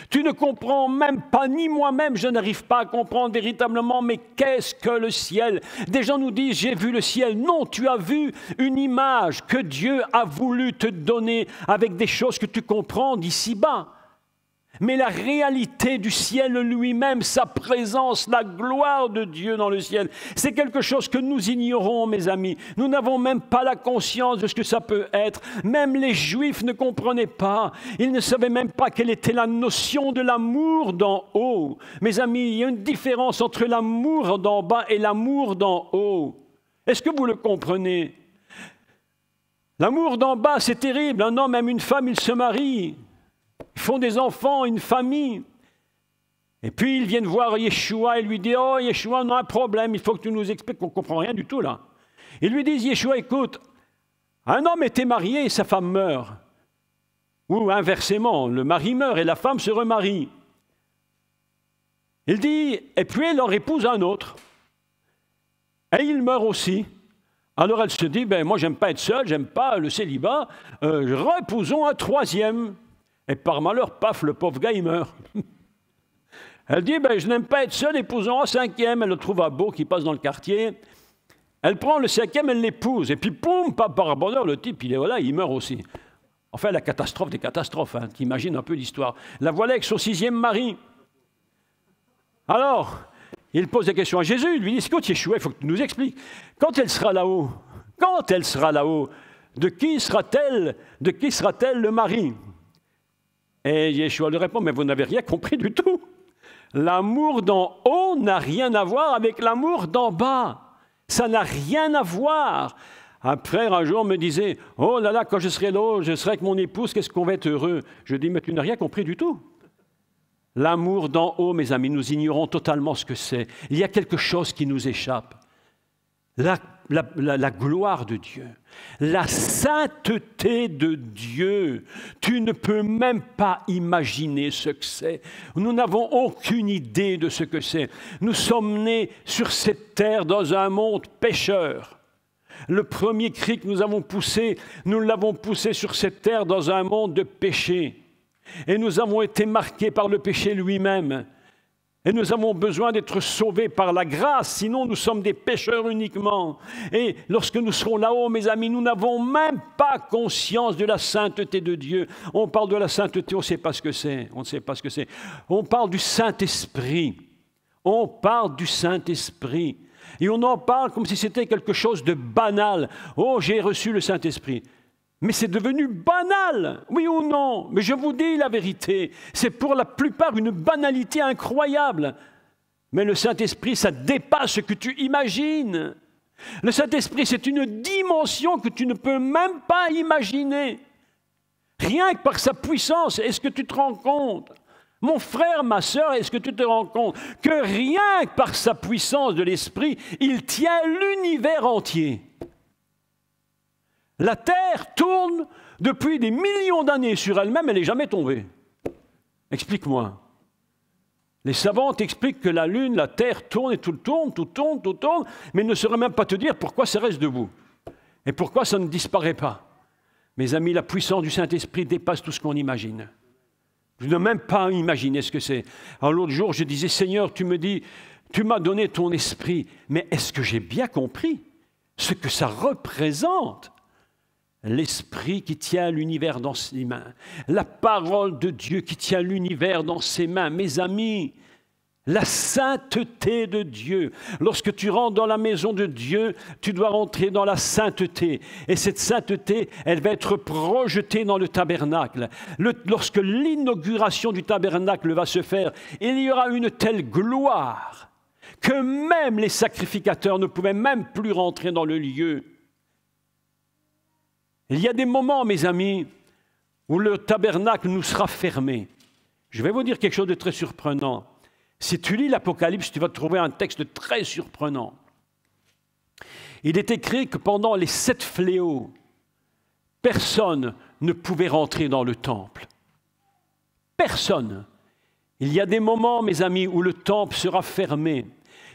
Tu ne comprends même pas, ni moi-même, je n'arrive pas à comprendre véritablement, mais qu'est-ce que le ciel? Des gens nous disent, j'ai vu le ciel. Non, tu as vu une image que Dieu a voulu te donner avec des choses que tu comprends d'ici-bas. Mais la réalité du ciel lui-même, sa présence, la gloire de Dieu dans le ciel, c'est quelque chose que nous ignorons, mes amis. Nous n'avons même pas la conscience de ce que ça peut être. Même les Juifs ne comprenaient pas. Ils ne savaient même pas quelle était la notion de l'amour d'en haut. Mes amis, il y a une différence entre l'amour d'en bas et l'amour d'en haut. Est-ce que vous le comprenez? L'amour d'en bas, c'est terrible. Un homme aime une femme, il se marie. Ils font des enfants, une famille. Et puis ils viennent voir Yeshua et lui disent, oh Yeshua, on a un problème, il faut que tu nous expliques, on ne comprend rien du tout là. Ils lui disent, Yeshua, écoute, un homme était marié et sa femme meurt. Ou inversement, le mari meurt et la femme se remarie. Il dit, et puis elle en épouse un autre. Et il meurt aussi. Alors elle se dit, ben moi j'aime pas être seule, j'aime pas le célibat, répousons un troisième. Et par malheur, paf, le pauvre gars, il meurt. Elle dit, ben, je n'aime pas être seule, épousons un cinquième. Elle le trouve à beau, qui passe dans le quartier. Elle prend le cinquième, elle l'épouse. Et puis, poum, par bonheur, le type, il est là, il meurt aussi. Enfin, la catastrophe des catastrophes, hein, t'imagines un peu l'histoire. La voilà avec son sixième mari. Alors, il pose des questions à Jésus, il lui dit, écoute, Yeshua, il faut que tu nous expliques. Quand elle sera là-haut, de qui sera-t-elle le mari? Et Yeshua lui répond, mais vous n'avez rien compris du tout. L'amour d'en haut n'a rien à voir avec l'amour d'en bas. Ça n'a rien à voir. Un frère un jour me disait, oh là là, quand je serai là, je serai avec mon épouse, qu'est-ce qu'on va être heureux? Je dis, mais tu n'as rien compris du tout. L'amour d'en haut, mes amis, nous ignorons totalement ce que c'est. Il y a quelque chose qui nous échappe. La gloire de Dieu, la sainteté de Dieu, tu ne peux même pas imaginer ce que c'est. Nous n'avons aucune idée de ce que c'est. Nous sommes nés sur cette terre dans un monde pécheur. Le premier cri que nous avons poussé, nous l'avons poussé sur cette terre dans un monde de péché. Et nous avons été marqués par le péché lui-même. Et nous avons besoin d'être sauvés par la grâce, sinon nous sommes des pécheurs uniquement. Et lorsque nous serons là-haut, mes amis, nous n'avons même pas conscience de la sainteté de Dieu. On parle de la sainteté, on ne sait pas ce que c'est. On ne sait pas ce que c'est. On parle du Saint-Esprit. On parle du Saint-Esprit. Et on en parle comme si c'était quelque chose de banal. Oh, j'ai reçu le Saint-Esprit. Mais c'est devenu banal, oui ou non? Mais je vous dis la vérité, c'est pour la plupart une banalité incroyable. Mais le Saint-Esprit, ça dépasse ce que tu imagines. Le Saint-Esprit, c'est une dimension que tu ne peux même pas imaginer. Rien que par sa puissance, est-ce que tu te rends compte? Mon frère, ma sœur, est-ce que tu te rends compte que rien que par sa puissance de l'Esprit, il tient l'univers entier? La Terre tourne depuis des millions d'années sur elle-même, elle n'est jamais tombée. Explique-moi. Les savants t'expliquent que la Lune, la Terre tourne et tout tourne, mais ne sauraient même pas te dire pourquoi ça reste debout. Et pourquoi ça ne disparaît pas. Mes amis, la puissance du Saint-Esprit dépasse tout ce qu'on imagine. Je n'ai même pas imaginé ce que c'est. Alors l'autre jour, je disais, Seigneur, tu me dis, tu m'as donné ton esprit, mais est-ce que j'ai bien compris ce que ça représente? L'Esprit qui tient l'univers dans ses mains, la parole de Dieu qui tient l'univers dans ses mains. Mes amis, la sainteté de Dieu. Lorsque tu rentres dans la maison de Dieu, tu dois rentrer dans la sainteté. Et cette sainteté, elle va être projetée dans le tabernacle. Lorsque l'inauguration du tabernacle va se faire, il y aura une telle gloire que même les sacrificateurs ne pouvaient même plus rentrer dans le lieu. Il y a des moments, mes amis, où le tabernacle nous sera fermé. Je vais vous dire quelque chose de très surprenant. Si tu lis l'Apocalypse, tu vas trouver un texte très surprenant. Il est écrit que pendant les 7 fléaux, personne ne pouvait rentrer dans le temple. Personne. Il y a des moments, mes amis, où le temple sera fermé.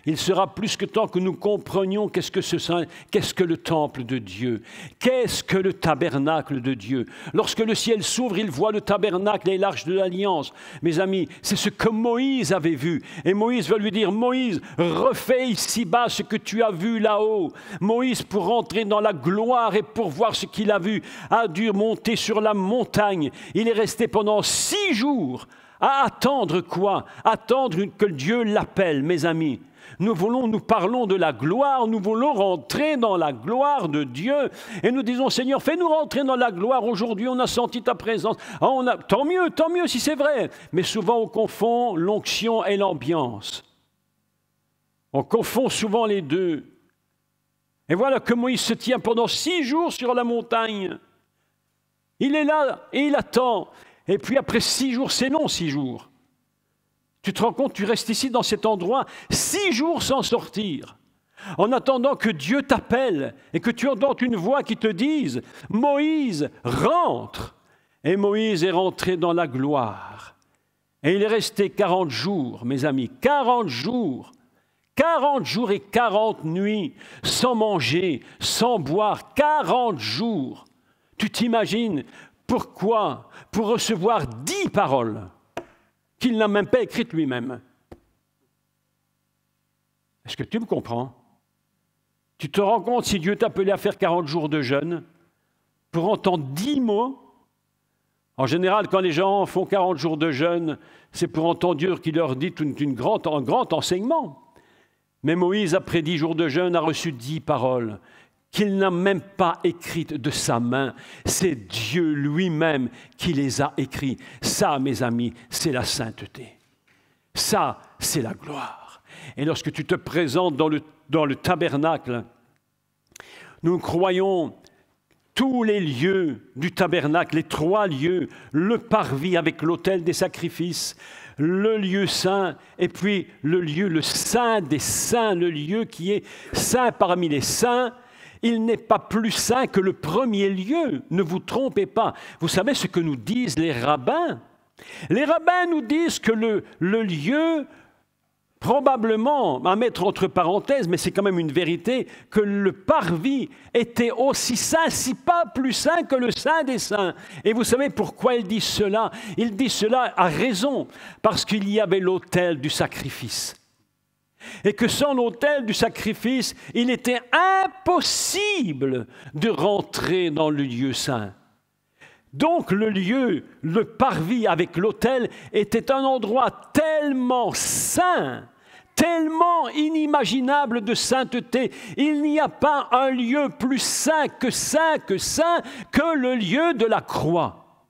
Il sera plus que temps que nous comprenions qu'est-ce que le temple de Dieu, qu'est-ce que le tabernacle de Dieu. Lorsque le ciel s'ouvre, il voit le tabernacle et l'arche de l'alliance. Mes amis, c'est ce que Moïse avait vu. Et Moïse va lui dire, Moïse, refais ici-bas ce que tu as vu là-haut. Moïse, pour rentrer dans la gloire et pour voir ce qu'il a vu, a dû monter sur la montagne. Il est resté pendant 6 jours à attendre quoi? Attendre que Dieu l'appelle, mes amis. Nous parlons de la gloire, nous voulons rentrer dans la gloire de Dieu. Et nous disons, Seigneur, fais-nous rentrer dans la gloire. Aujourd'hui, on a senti ta présence. Tant mieux si c'est vrai. Mais souvent, on confond l'onction et l'ambiance. On confond souvent les deux. Et voilà que Moïse se tient pendant 6 jours sur la montagne. Il est là et il attend. Et puis après 6 jours, c'est non 6 jours. Tu te rends compte, tu restes ici dans cet endroit 6 jours sans sortir, en attendant que Dieu t'appelle et que tu entends une voix qui te dise « Moïse, rentre !» Et Moïse est rentré dans la gloire. Et il est resté 40 jours, mes amis, 40 jours. 40 jours et 40 nuits, sans manger, sans boire, 40 jours. Tu t'imagines pourquoi? Pour recevoir 10 paroles qu'il n'a même pas écrites lui-même. Est-ce que tu me comprends? Tu te rends compte si Dieu t'appelait à faire 40 jours de jeûne pour entendre 10 mots? En général, quand les gens font 40 jours de jeûne, c'est pour entendre Dieu qui leur dit un grand enseignement. Mais Moïse, après 10 jours de jeûne, a reçu 10 paroles qu'il n'a même pas écrites de sa main. C'est Dieu lui-même qui les a écrites. Ça, mes amis, c'est la sainteté. Ça, c'est la gloire. Et lorsque tu te présentes dans le tabernacle, nous croyons tous les lieux du tabernacle, les 3 lieux, le parvis avec l'autel des sacrifices, le lieu saint, et puis le lieu, le saint des saints, le lieu qui est saint parmi les saints. Il n'est pas plus saint que le premier lieu, ne vous trompez pas. Vous savez ce que nous disent les rabbins? Les rabbins nous disent que le lieu, probablement, à mettre entre parenthèses, mais c'est quand même une vérité, que le parvis était aussi saint, si pas plus saint que le saint des saints. Et vous savez pourquoi ils disent cela? Ils disent cela à raison, parce qu'il y avait l'autel du sacrifice. Et que sans l'autel du sacrifice, il était impossible de rentrer dans le lieu saint. Donc le lieu, le parvis avec l'autel, était un endroit tellement saint tellement inimaginable de sainteté. Il n'y a pas un lieu plus saint que le lieu de la croix.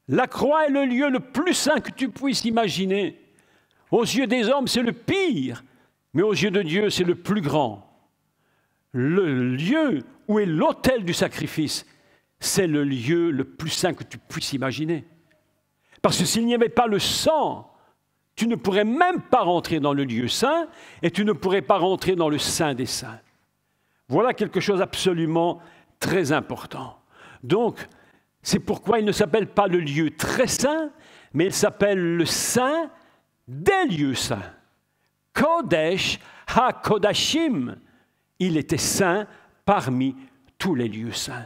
La croix est le lieu le plus saint que tu puisses imaginer. Aux yeux des hommes, c'est le pire, mais aux yeux de Dieu, c'est le plus grand. Le lieu où est l'autel du sacrifice, c'est le lieu le plus saint que tu puisses imaginer. Parce que s'il n'y avait pas le sang, tu ne pourrais même pas rentrer dans le lieu saint et tu ne pourrais pas rentrer dans le saint des saints. Voilà quelque chose d'absolument très important. Donc, c'est pourquoi il ne s'appelle pas le lieu très saint, mais il s'appelle le saint des lieux saints. Kodesh HaKodashim. Il était saint parmi tous les lieux saints.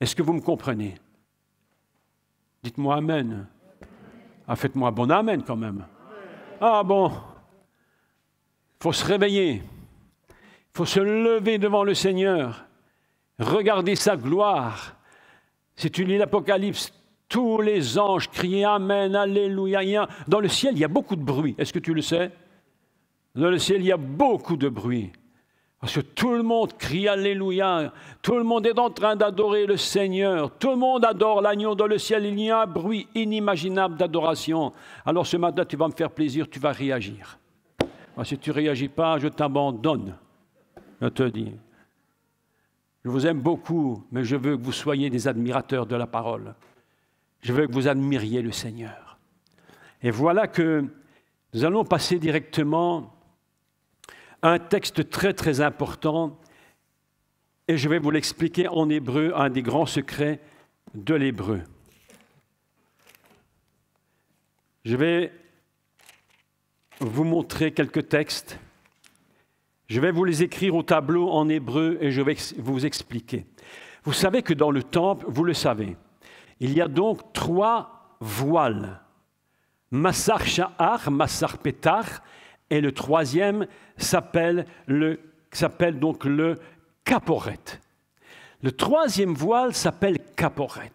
Est-ce que vous me comprenez? Dites-moi Amen. Ah, faites-moi un bon Amen quand même. Ah bon, il faut se réveiller, il faut se lever devant le Seigneur, regarder sa gloire. Si tu lis l'Apocalypse, tous les anges criaient Amen, Alléluia. Dans le ciel, il y a beaucoup de bruit. Est-ce que tu le sais? Dans le ciel, il y a beaucoup de bruit. Parce que tout le monde crie Alléluia, tout le monde est en train d'adorer le Seigneur, tout le monde adore l'agneau dans le ciel, il y a un bruit inimaginable d'adoration. Alors ce matin, tu vas me faire plaisir, tu vas réagir. Alors, si tu ne réagis pas, je t'abandonne, je te dis. Je vous aime beaucoup, mais je veux que vous soyez des admirateurs de la parole. Je veux que vous admiriez le Seigneur. Et voilà que nous allons passer directement un texte très très important, et je vais vous l'expliquer en hébreu, un des grands secrets de l'hébreu. Je vais vous montrer quelques textes. Je vais vous les écrire au tableau en hébreu et je vais vous expliquer. Vous savez que dans le temple, vous le savez, il y a donc 3 voiles. Massar Sha'ar, Massar Petar, et le 3e s'appelle donc le caporet. Le 3e voile s'appelle caporet.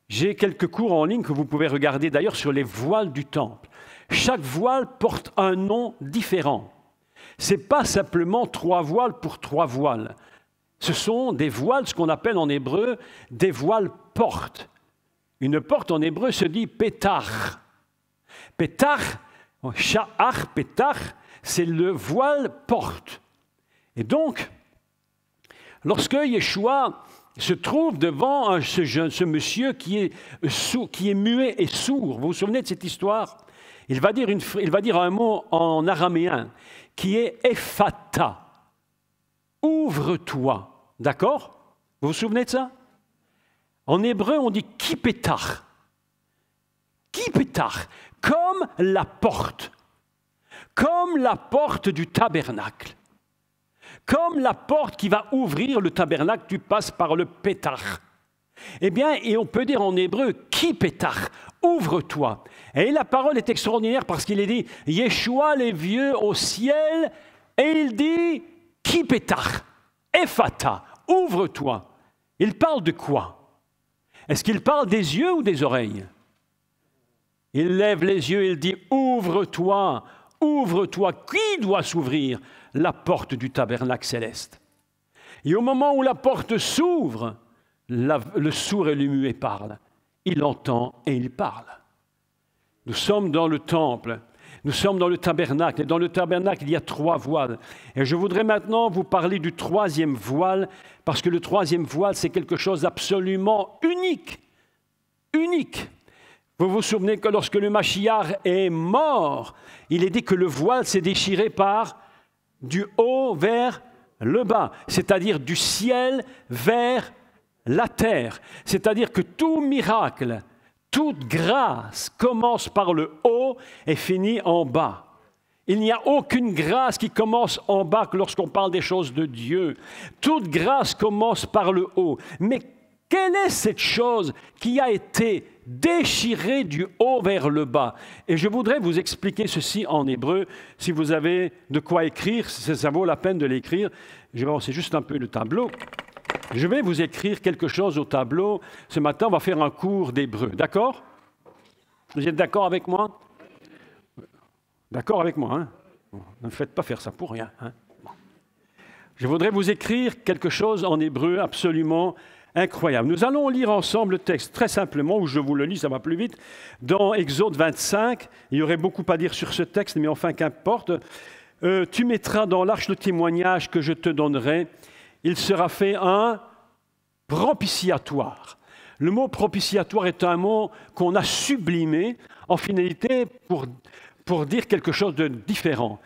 J'ai quelques cours en ligne que vous pouvez regarder d'ailleurs sur les voiles du temple. Chaque voile porte un nom différent. Ce n'est pas simplement 3 voiles pour 3 voiles. Ce sont des voiles, ce qu'on appelle en hébreu, des voiles portes. Une porte en hébreu se dit pétar. Pétar, sha'ar, pétar, c'est le voile porte. Et donc, lorsque Yeshua se trouve devant ce monsieur qui est muet et sourd, vous vous souvenez de cette histoire? Il va dire un mot en araméen qui est ephata. Ouvre-toi. D'accord? Vous vous souvenez de ça? En hébreu, on dit kipétar. Kipétar, comme la porte. Comme la porte du tabernacle. Comme la porte qui va ouvrir le tabernacle, tu passes par le pétar. Eh bien, et on peut dire en hébreu, qui pétar, ouvre-toi. Et la parole est extraordinaire parce qu'il est dit, Yeshua les vieux au ciel, et il dit, qui pétar, ephata, ouvre-toi. Il parle de quoi? Est-ce qu'il parle des yeux ou des oreilles? Il lève les yeux et il dit, ouvre-toi, ouvre-toi. Qui doit s'ouvrir? La porte du tabernacle céleste. Et au moment où la porte s'ouvre, le sourd et le muet parlent. Il entend et il parle. Nous sommes dans le temple, nous sommes dans le tabernacle. Et dans le tabernacle, il y a 3 voiles. Et je voudrais maintenant vous parler du 3e voile, parce que le 3e voile, c'est quelque chose d'absolument unique. Unique. Vous vous souvenez que lorsque le Mashiach est mort, il est dit que le voile s'est déchiré par du haut vers le bas, c'est-à-dire du ciel vers la terre. C'est-à-dire que tout miracle, toute grâce commence par le haut et finit en bas. Il n'y a aucune grâce qui commence en bas que lorsqu'on parle des choses de Dieu. Toute grâce commence par le haut. Mais quelle est cette chose qui a été déchirée du haut vers le bas? Et je voudrais vous expliquer ceci en hébreu. Si vous avez de quoi écrire, ça vaut la peine de l'écrire. Je vais avancer juste un peu le tableau. Je vais vous écrire quelque chose au tableau. Ce matin, on va faire un cours d'hébreu. D'accord? Vous êtes d'accord avec moi? D'accord avec moi, hein? Bon, ne me faites pas faire ça pour rien. Hein? Bon. Je voudrais vous écrire quelque chose en hébreu absolument incroyable. Nous allons lire ensemble le texte très simplement, où je vous le lis, ça va plus vite. Dans Exode 25, il y aurait beaucoup à dire sur ce texte, mais enfin qu'importe. Tu mettras dans l'arche le témoignage que je te donnerai. Il sera fait un propitiatoire. Le mot propitiatoire est un mot qu'on a sublimé en finalité pour dire quelque chose de différent.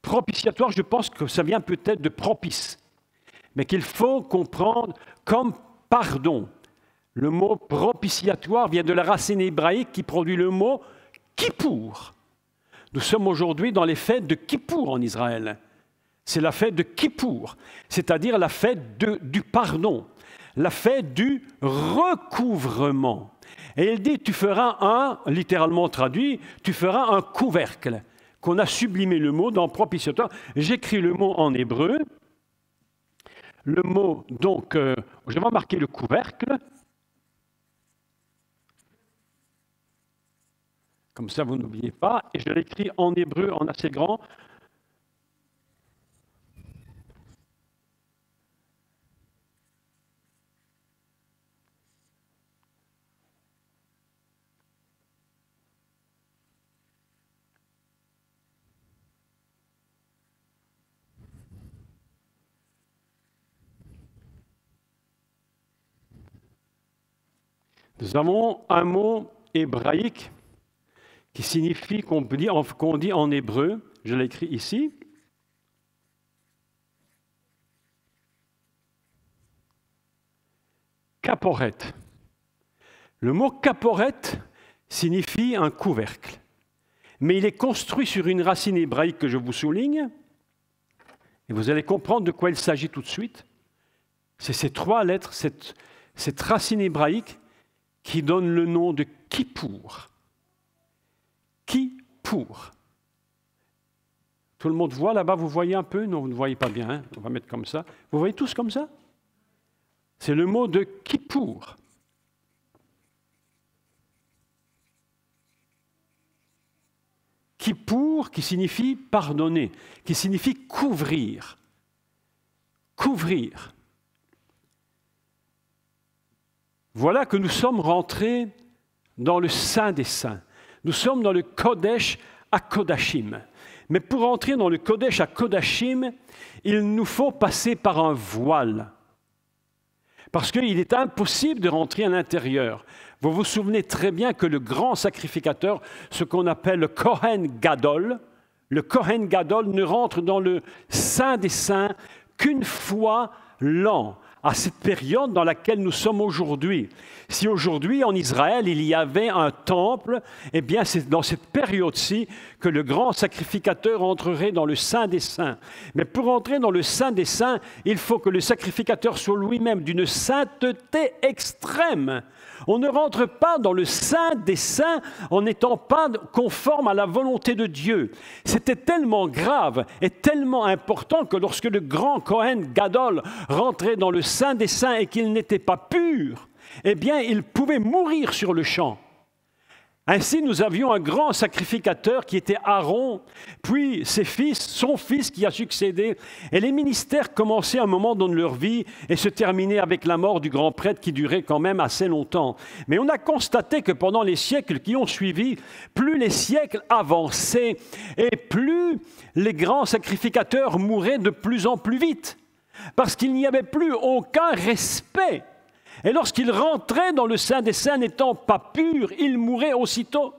Propitiatoire, je pense que ça vient peut-être de propice, mais qu'il faut comprendre comme pardon. Le mot propitiatoire vient de la racine hébraïque qui produit le mot kippour. Nous sommes aujourd'hui dans les fêtes de Kippour en Israël. C'est la fête de Kippour, c'est-à-dire la fête du pardon, la fête du recouvrement. Et il dit, tu feras littéralement traduit, tu feras un couvercle, qu'on a sublimé le mot dans propitiatoire. J'écris le mot en hébreu. Le mot, donc, je vais marquer le couvercle. Comme ça, vous n'oubliez pas. Et je l'écris en hébreu, en assez grand. Nous avons un mot hébraïque qui signifie, qu'on dit en hébreu, je l'écris ici, kaporet. Le mot kaporet signifie un couvercle, mais il est construit sur une racine hébraïque que je vous souligne, et vous allez comprendre de quoi il s'agit tout de suite. C'est ces trois lettres, cette racine hébraïque qui donne le nom de Kippour. Kippour. Tout le monde voit là-bas, vous voyez un peu? Non, vous ne voyez pas bien, hein? On va mettre comme ça. Vous voyez tous comme ça? C'est le mot de Kippour. Kippour qui signifie pardonner, qui signifie couvrir. Couvrir. Voilà que nous sommes rentrés dans le Saint des Saints. Nous sommes dans le Kodesh HaKodashim. Mais pour entrer dans le Kodesh HaKodashim, il nous faut passer par un voile. Parce qu'il est impossible de rentrer à l'intérieur. Vous vous souvenez très bien que le grand sacrificateur, ce qu'on appelle le Kohen Gadol ne rentre dans le Saint des Saints qu'une fois l'an, à cette période dans laquelle nous sommes aujourd'hui. Si aujourd'hui, en Israël, il y avait un temple, eh bien, c'est dans cette période-ci que le grand sacrificateur entrerait dans le Saint des Saints. Mais pour entrer dans le Saint des Saints, il faut que le sacrificateur soit lui-même d'une sainteté extrême. On ne rentre pas dans le Saint des Saints en n'étant pas conforme à la volonté de Dieu. C'était tellement grave et tellement important que lorsque le grand Kohen Gadol rentrait dans le Saint des Saints et qu'il n'était pas pur, eh bien, il pouvait mourir sur le champ. Ainsi, nous avions un grand sacrificateur qui était Aaron, puis ses fils, son fils qui a succédé. Et les ministères commençaient à un moment dans leur vie et se terminaient avec la mort du grand prêtre qui durait quand même assez longtemps. Mais on a constaté que pendant les siècles qui ont suivi, plus les siècles avançaient et plus les grands sacrificateurs mouraient de plus en plus vite, parce qu'il n'y avait plus aucun respect. Et lorsqu'il rentrait dans le Saint des Saints n'étant pas pur, il mourait aussitôt.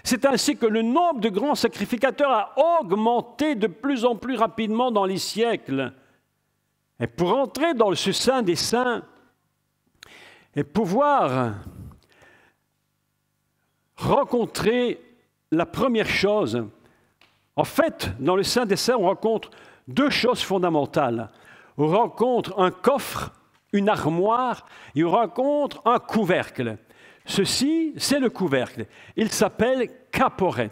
C'est ainsi que le nombre de grands sacrificateurs a augmenté de plus en plus rapidement dans les siècles. Et pour entrer dans ce Saint des Saints et pouvoir rencontrer la première chose, en fait, dans le Saint des Saints, on rencontre deux choses fondamentales. On rencontre un coffre, une armoire, et on rencontre un couvercle. Ceci, c'est le couvercle. Il s'appelle kaporet.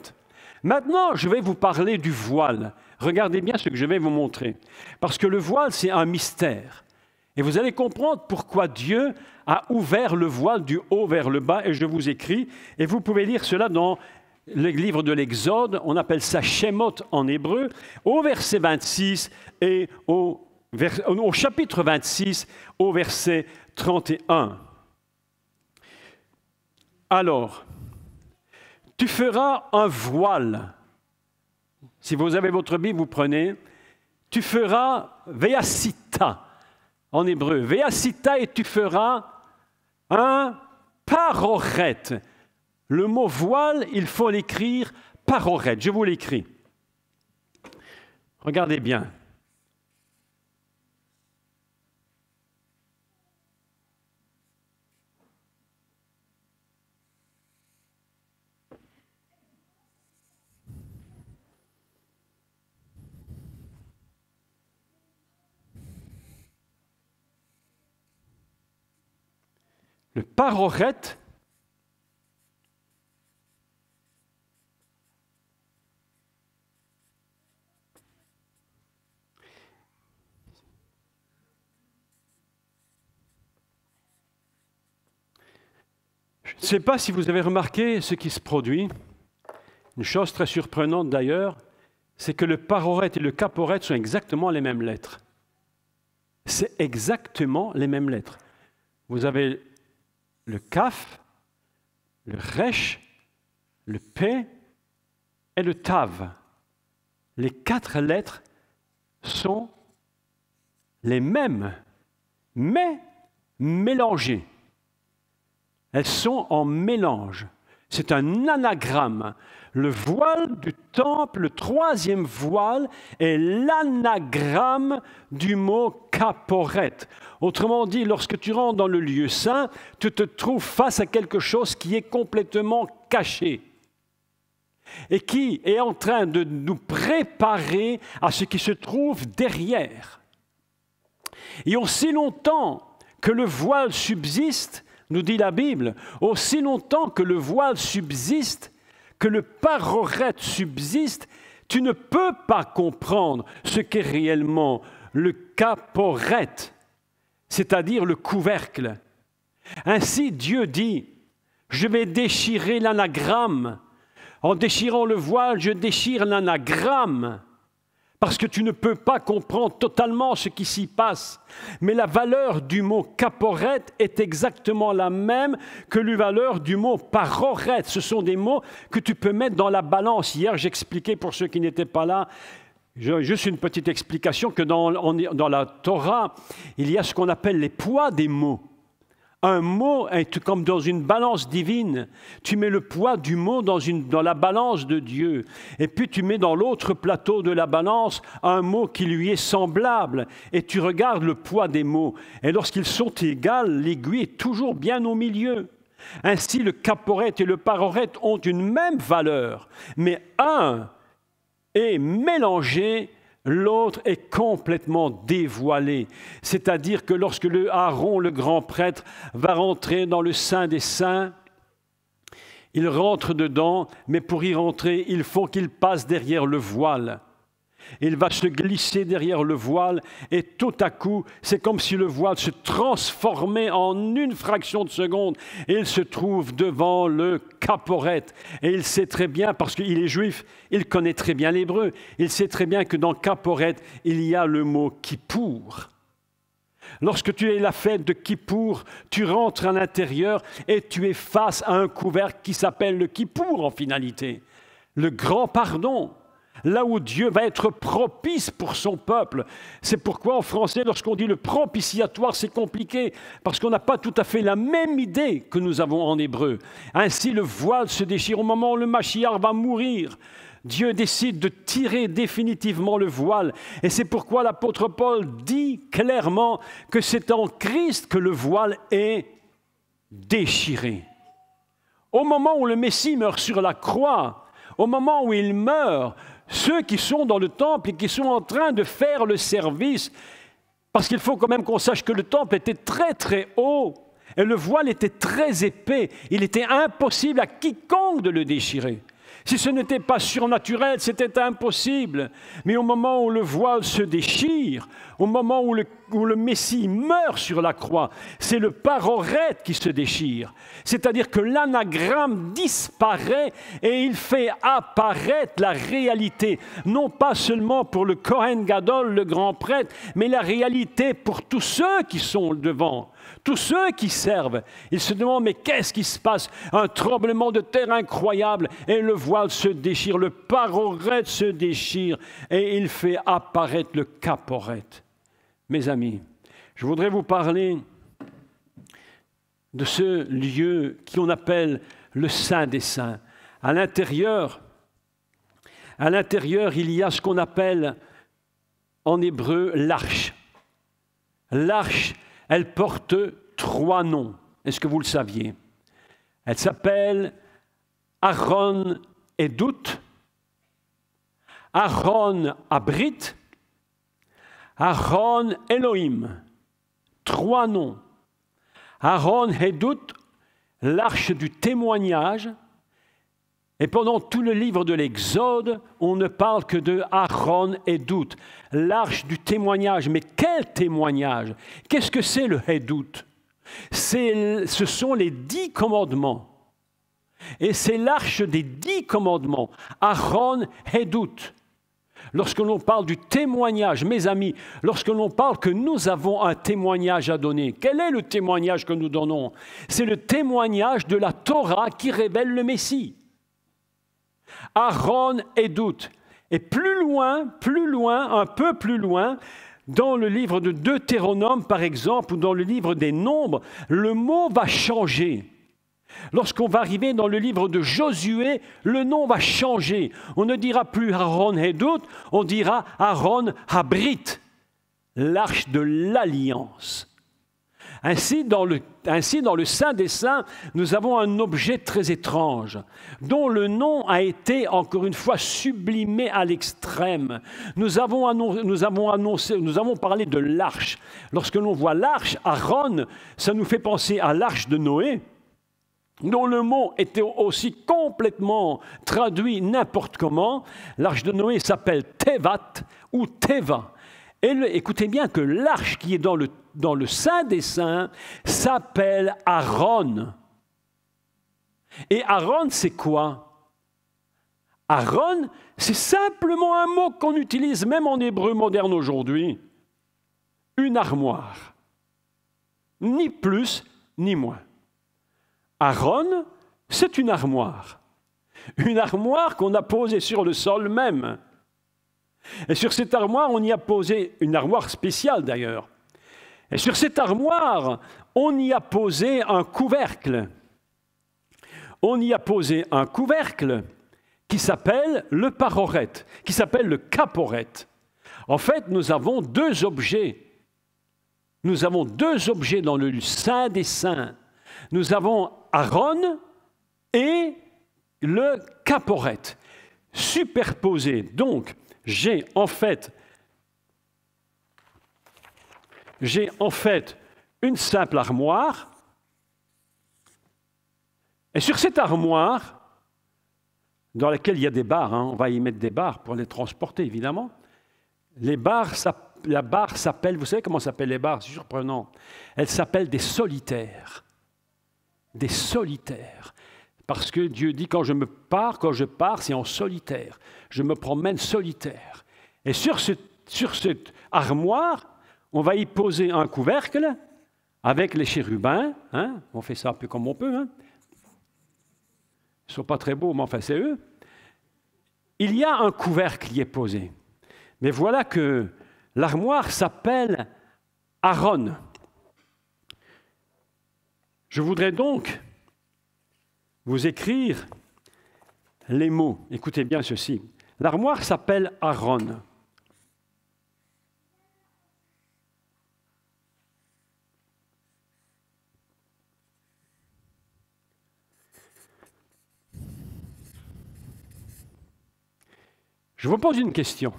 Maintenant, je vais vous parler du voile. Regardez bien ce que je vais vous montrer. Parce que le voile, c'est un mystère. Et vous allez comprendre pourquoi Dieu a ouvert le voile du haut vers le bas, et je vous écris, et vous pouvez lire cela dans le livre de l'Exode, on appelle ça Shemot en hébreu, au verset 26 et au chapitre 26, au verset 31. Alors, tu feras un voile. Si vous avez votre Bible, vous prenez. Tu feras veasita en hébreu. Veasita et tu feras un paroret. Le mot voile, il faut l'écrire paroret. Je vous l'écris. Regardez bien. Le paroret, je ne sais pas si vous avez remarqué ce qui se produit. Une chose très surprenante d'ailleurs, c'est que le paroret et le caporet sont exactement les mêmes lettres. C'est exactement les mêmes lettres. Vous avez le kaf, le resh, le p et le tav. Les 4 lettres sont les mêmes, mais mélangées. Elles sont en mélange. C'est un anagramme. Le voile du temple, le 3e voile, est l'anagramme du mot caporet. Autrement dit, lorsque tu rentres dans le lieu saint, tu te trouves face à quelque chose qui est complètement caché et qui est en train de nous préparer à ce qui se trouve derrière. Et aussi longtemps que le voile subsiste, nous dit la Bible, aussi longtemps que le voile subsiste, que le paroret subsiste, tu ne peux pas comprendre ce qu'est réellement le caporet, c'est-à-dire le couvercle. Ainsi, Dieu dit, je vais déchirer l'anagramme. En déchirant le voile, je déchire l'anagramme. Parce que tu ne peux pas comprendre totalement ce qui s'y passe. Mais la valeur du mot caporet est exactement la même que la valeur du mot paroret. Ce sont des mots que tu peux mettre dans la balance. Hier, j'expliquais pour ceux qui n'étaient pas là, juste une petite explication, que dans la Torah, il y a ce qu'on appelle les poids des mots. Un mot est comme dans une balance divine. Tu mets le poids du mot dans la balance de Dieu. Et puis tu mets dans l'autre plateau de la balance un mot qui lui est semblable. Et tu regardes le poids des mots. Et lorsqu'ils sont égaux, l'aiguille est toujours bien au milieu. Ainsi, le caporet et le paroret ont une même valeur. Mais un est mélangé, l'autre est complètement dévoilé. C'est-à-dire que lorsque Aaron, le grand prêtre, va rentrer dans le Saint des Saints, il rentre dedans, mais pour y rentrer, il faut qu'il passe derrière le voile. Il va se glisser derrière le voile et tout à coup, c'est comme si le voile se transformait en une fraction de seconde et il se trouve devant le caporet. Et il sait très bien, parce qu'il est juif, il connaît très bien l'hébreu, il sait très bien que dans caporet, il y a le mot kippour. Lorsque tu es la fête de Kippour, tu rentres à l'intérieur et tu es face à un couvercle qui s'appelle le kippour en finalité, le grand pardon. Là où Dieu va être propice pour son peuple. C'est pourquoi en français, lorsqu'on dit le propitiatoire, c'est compliqué, parce qu'on n'a pas tout à fait la même idée que nous avons en hébreu. Ainsi, le voile se déchire au moment où le Mashiach va mourir. Dieu décide de tirer définitivement le voile. Et c'est pourquoi l'apôtre Paul dit clairement que c'est en Christ que le voile est déchiré. Au moment où le Messie meurt sur la croix, au moment où il meurt, ceux qui sont dans le temple et qui sont en train de faire le service, parce qu'il faut quand même qu'on sache que le temple était très très haut et le voile était très épais, il était impossible à quiconque de le déchirer. Si ce n'était pas surnaturel, c'était impossible. Mais au moment où le voile se déchire, au moment où le Messie meurt sur la croix, c'est le parorète qui se déchire. C'est-à-dire que l'anagramme disparaît et il fait apparaître la réalité, non pas seulement pour le Kohen Gadol, le grand prêtre, mais la réalité pour tous ceux qui sont devant. Tous ceux qui servent, ils se demandent, mais qu'est-ce qui se passe? Un tremblement de terre incroyable et le voile se déchire, le parorète se déchire et il fait apparaître le caporète. Mes amis, je voudrais vous parler de ce lieu qu'on appelle le Saint des Saints. À l'intérieur, il y a ce qu'on appelle en hébreu l'arche. L'arche, elle porte 3 noms. Est-ce que vous le saviez? Elle s'appelle Aaron Edut, Aaron Abrit, Aaron Elohim. 3 noms. Aaron Edut, l'arche du témoignage. Et pendant tout le livre de l'Exode, on ne parle que de Aaron Edut, l'arche du témoignage. Mais quel témoignage? Qu'est-ce que c'est le Edut? Ce sont les 10 commandements. Et c'est l'arche des 10 commandements, Aaron Edut. Lorsque l'on parle du témoignage, mes amis, lorsque l'on parle que nous avons un témoignage à donner, quel est le témoignage que nous donnons? C'est le témoignage de la Torah qui révèle le Messie. Aaron Edut. Et plus loin, un peu plus loin, dans le livre de Deutéronome, par exemple, ou dans le livre des Nombres, le mot va changer. Lorsqu'on va arriver dans le livre de Josué, le nom va changer. On ne dira plus Aaron Edut, on dira Aaron Habrit, l'arche de l'alliance. Ainsi, dans le Saint des Saints, nous avons un objet très étrange, dont le nom a été, encore une fois, sublimé à l'extrême. Nous avons parlé de l'arche. Lorsque l'on voit l'arche, Aaron, ça nous fait penser à l'arche de Noé, dont le mot était aussi complètement traduit n'importe comment. L'arche de Noé s'appelle Tevat ou Teva. Et écoutez bien que l'arche qui est dans le Saint des Saints s'appelle Aaron. Et Aaron, c'est quoi? Aaron, c'est simplement un mot qu'on utilise même en hébreu moderne aujourd'hui. Une armoire. Ni plus, ni moins. Aaron, c'est une armoire. Une armoire qu'on a posée sur le sol même. Et sur cette armoire, on y a posé une armoire spéciale d'ailleurs. Et sur cette armoire, on y a posé un couvercle. On y a posé un couvercle qui s'appelle le parorète, qui s'appelle le caporète. En fait, nous avons 2 objets. Nous avons 2 objets dans le Saint des Saints. Nous avons Aaron et le caporète superposés. Donc, j'ai en fait une simple armoire. Et sur cette armoire, dans laquelle il y a des barres, on va y mettre des barres pour les transporter évidemment. La barre s'appelle, vous savez comment s'appellent les barres? C'est surprenant. Elles s'appellent des solitaires. Des solitaires. Parce que Dieu dit quand je pars, c'est en solitaire. Je me promène solitaire. Et sur cette armoire, on va y poser un couvercle avec les chérubins. On fait ça un peu comme on peut. Ils ne sont pas très beaux, mais enfin c'est eux. Il y a un couvercle qui est posé. Mais voilà que l'armoire s'appelle Aaron. Je voudrais donc vous écrire les mots. Écoutez bien ceci. L'armoire s'appelle Aaron. Je vous pose une question.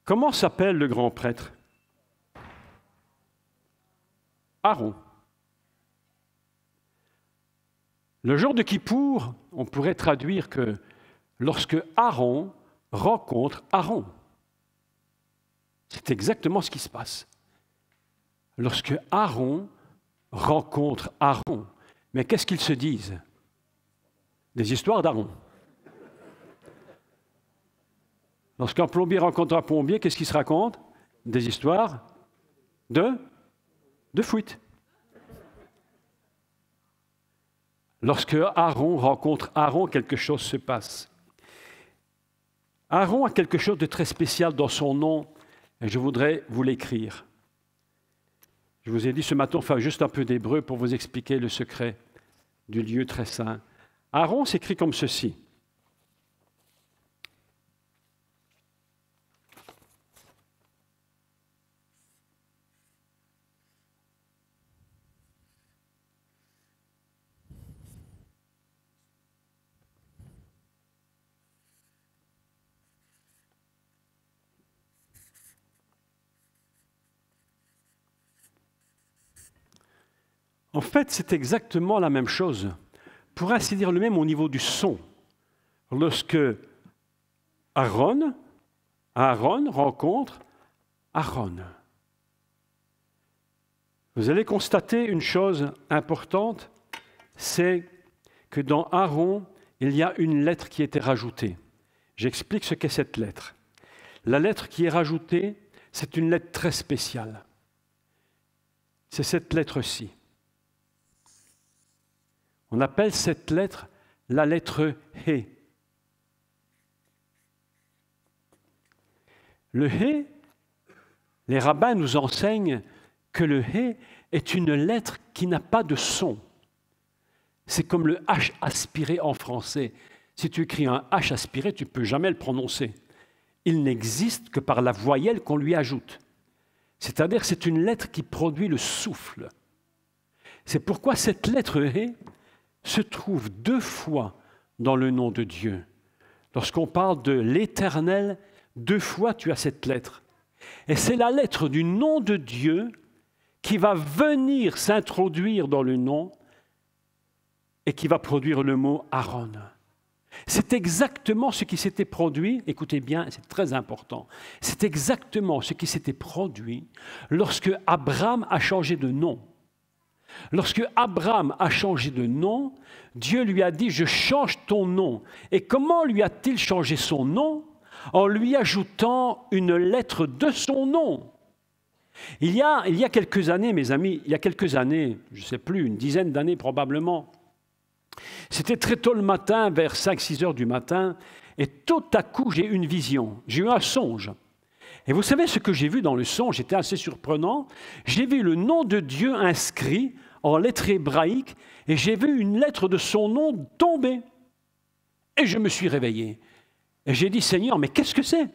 Comment s'appelle le grand prêtre? Aaron. Le jour de Kippour, on pourrait traduire que lorsque Aaron rencontre Aaron. C'est exactement ce qui se passe. Lorsque Aaron rencontre Aaron. Mais qu'est-ce qu'ils se disent? Des histoires d'Aaron. Lorsqu'un plombier rencontre un plombier, qu'est-ce qu'il se raconte? Des histoires de fuite. Lorsque Aaron rencontre Aaron, quelque chose se passe. Aaron a quelque chose de très spécial dans son nom, et je voudrais vous l'écrire. Je vous ai dit ce matin, enfin juste un peu d'hébreu pour vous expliquer le secret du lieu très saint. Aaron s'écrit comme ceci. En fait, c'est exactement la même chose. Pour ainsi dire le même au niveau du son. Lorsque Aaron rencontre Aaron. Vous allez constater une chose importante, c'est que dans Aaron, il y a une lettre qui a été rajoutée. J'explique ce qu'est cette lettre. La lettre qui est rajoutée, c'est une lettre très spéciale. C'est cette lettre-ci. On appelle cette lettre la lettre He. Le He, les rabbins nous enseignent que le He est une lettre qui n'a pas de son. C'est comme le H aspiré en français. Si tu écris un H aspiré, tu ne peux jamais le prononcer. Il n'existe que par la voyelle qu'on lui ajoute. C'est-à-dire que c'est une lettre qui produit le souffle. C'est pourquoi cette lettre He se trouve 2 fois dans le nom de Dieu. Lorsqu'on parle de l'Éternel, 2 fois tu as cette lettre. Et c'est la lettre du nom de Dieu qui va venir s'introduire dans le nom et qui va produire le mot Aaron. C'est exactement ce qui s'était produit, écoutez bien, c'est très important, c'est exactement ce qui s'était produit lorsque Abraham a changé de nom. Lorsque Abraham a changé de nom, Dieu lui a dit « Je change ton nom ». Et comment lui a-t-il changé son nom? En lui ajoutant une lettre de son nom. Il y a quelques années, mes amis, je ne sais plus, une dizaine d'années probablement, c'était très tôt le matin, vers 5-6 heures du matin, et tout à coup j'ai eu une vision, j'ai eu un songe. Et vous savez ce que j'ai vu dans le songe, c'était assez surprenant. J'ai vu le nom de Dieu inscrit en lettres hébraïques et j'ai vu une lettre de son nom tomber. Et je me suis réveillé. Et j'ai dit, Seigneur, mais qu'est-ce que c'est?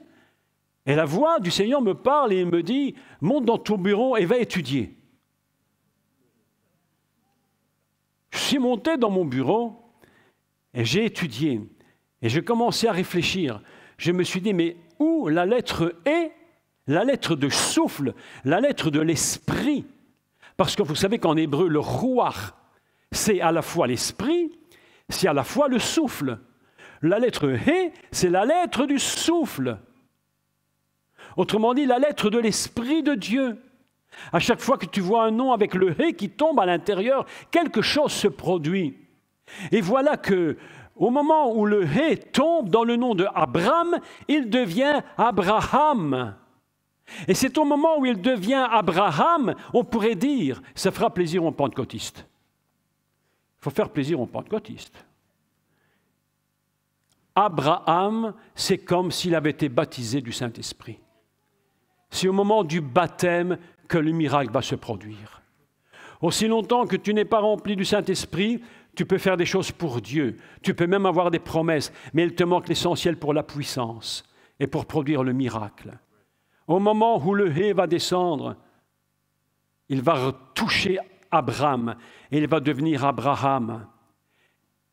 Et la voix du Seigneur me parle et il me dit, monte dans ton bureau et va étudier. Je suis monté dans mon bureau et j'ai étudié. Et j'ai commencé à réfléchir. Je me suis dit, mais où la lettre est, la lettre de souffle, la lettre de l'esprit? Parce que vous savez qu'en hébreu, le ruach, c'est à la fois l'esprit, c'est à la fois le souffle. La lettre He, c'est la lettre du souffle. Autrement dit, la lettre de l'esprit de Dieu. À chaque fois que tu vois un nom avec le He qui tombe à l'intérieur, quelque chose se produit. Et voilà que, au moment où le He tombe dans le nom de Abraham, il devient Abraham. Et c'est au moment où il devient Abraham, on pourrait dire, ça fera plaisir aux pentecôtistes. Il faut faire plaisir aux pentecôtistes. Abraham, c'est comme s'il avait été baptisé du Saint-Esprit. C'est au moment du baptême que le miracle va se produire. Aussi longtemps que tu n'es pas rempli du Saint-Esprit, tu peux faire des choses pour Dieu. Tu peux même avoir des promesses, mais il te manque l'essentiel pour la puissance et pour produire le miracle. Au moment où le He va descendre, il va toucher Abraham et il va devenir Abraham.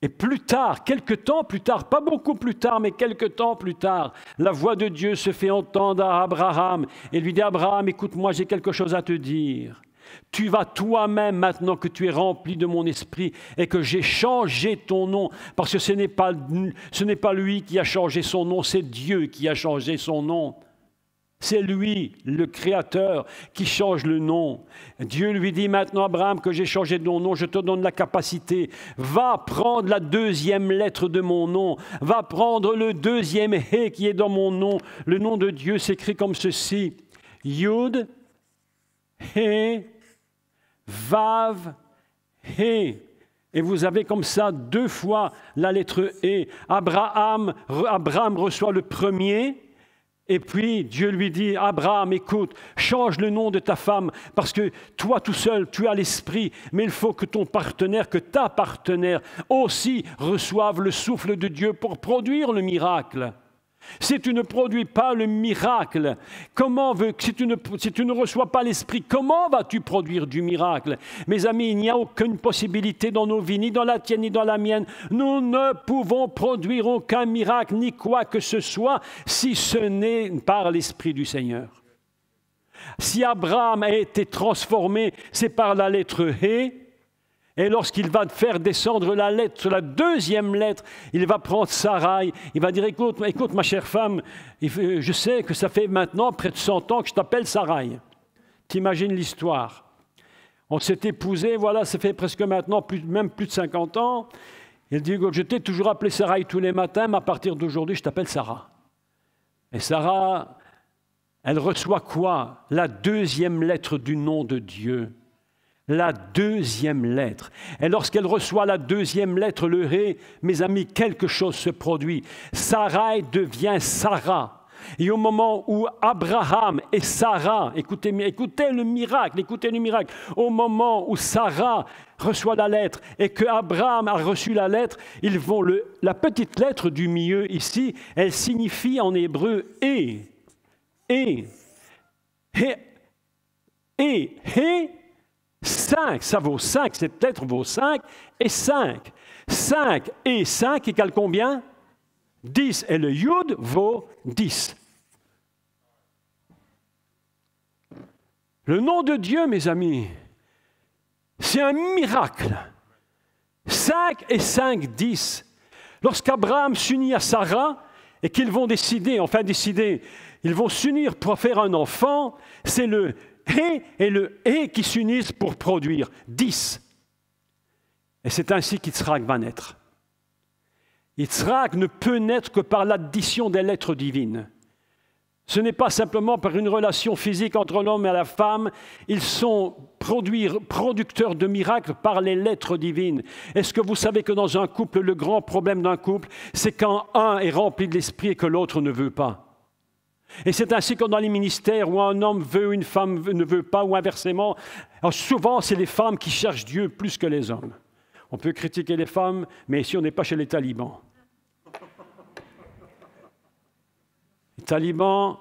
Et plus tard, quelque temps plus tard, pas beaucoup plus tard, mais quelque temps plus tard, la voix de Dieu se fait entendre à Abraham et lui dit « Abraham, écoute-moi, j'ai quelque chose à te dire. Tu vas toi-même, maintenant que tu es rempli de mon esprit et que j'ai changé ton nom, parce que ce n'est pas lui qui a changé son nom, c'est Dieu qui a changé son nom. C'est lui, le Créateur, qui change le nom. Dieu lui dit maintenant, Abraham, que j'ai changé ton nom, je te donne la capacité. Va prendre la deuxième lettre de mon nom. Va prendre le deuxième Hé qui est dans mon nom. Le nom de Dieu s'écrit comme ceci. Yud, Hé, Vav, Hé. Et vous avez comme ça 2 fois la lettre Hé. Abraham reçoit le premier. Et puis Dieu lui dit, Abraham, écoute, change le nom de ta femme, parce que toi tout seul, tu as l'esprit, mais il faut que ton partenaire, que ta partenaire aussi reçoive le souffle de Dieu pour produire le miracle. Si tu ne produis pas le miracle, si tu ne reçois pas l'esprit, comment vas-tu produire du miracle? Mes amis, il n'y a aucune possibilité dans nos vies, ni dans la tienne, ni dans la mienne. Nous ne pouvons produire aucun miracle, ni quoi que ce soit, si ce n'est par l'esprit du Seigneur. Si Abraham a été transformé, c'est par la lettre Hé. Et lorsqu'il va faire descendre la lettre, la deuxième lettre, il va prendre Sarai. Il va dire, écoute ma chère femme, je sais que ça fait maintenant près de 100 ans que je t'appelle Sarai. T'imagines l'histoire. On s'est épousés, voilà, ça fait presque maintenant même plus de 50 ans. Il dit, je t'ai toujours appelé Sarai tous les matins, mais à partir d'aujourd'hui, je t'appelle Sarah. Et Sarah, elle reçoit quoi? La deuxième lettre du nom de Dieu. La deuxième lettre. Et lorsqu'elle reçoit la deuxième lettre, le Hé, mes amis, quelque chose se produit. Sarai devient Sarah. Et au moment où Abraham et Sarah, écoutez le miracle, au moment où Sarah reçoit la lettre et que Abraham a reçu la lettre, ils vont la petite lettre du milieu ici, elle signifie en hébreu et. Et. 5, ça vaut 5, cette lettre vaut 5 et 5. 5 et 5 égale combien? 10. Et le Yud vaut 10. Le nom de Dieu, mes amis, c'est un miracle. 5 et 5, 10. Lorsqu'Abraham s'unit à Sarah et qu'ils vont décider, ils vont s'unir pour faire un enfant, c'est le Hé et le Hé qui s'unissent pour produire 10. Et c'est ainsi qu'Yitzhak va naître. Yitzhak ne peut naître que par l'addition des lettres divines. Ce n'est pas simplement par une relation physique entre l'homme et la femme, ils sont producteurs de miracles par les lettres divines. Est-ce que vous savez que dans un couple, le grand problème d'un couple, c'est quand un est rempli de l'esprit et que l'autre ne veut pas? Et c'est ainsi que dans les ministères où un homme veut, une femme ne veut pas, ou inversement, alors souvent c'est les femmes qui cherchent Dieu plus que les hommes. On peut critiquer les femmes, mais ici on n'est pas chez les talibans. Les talibans,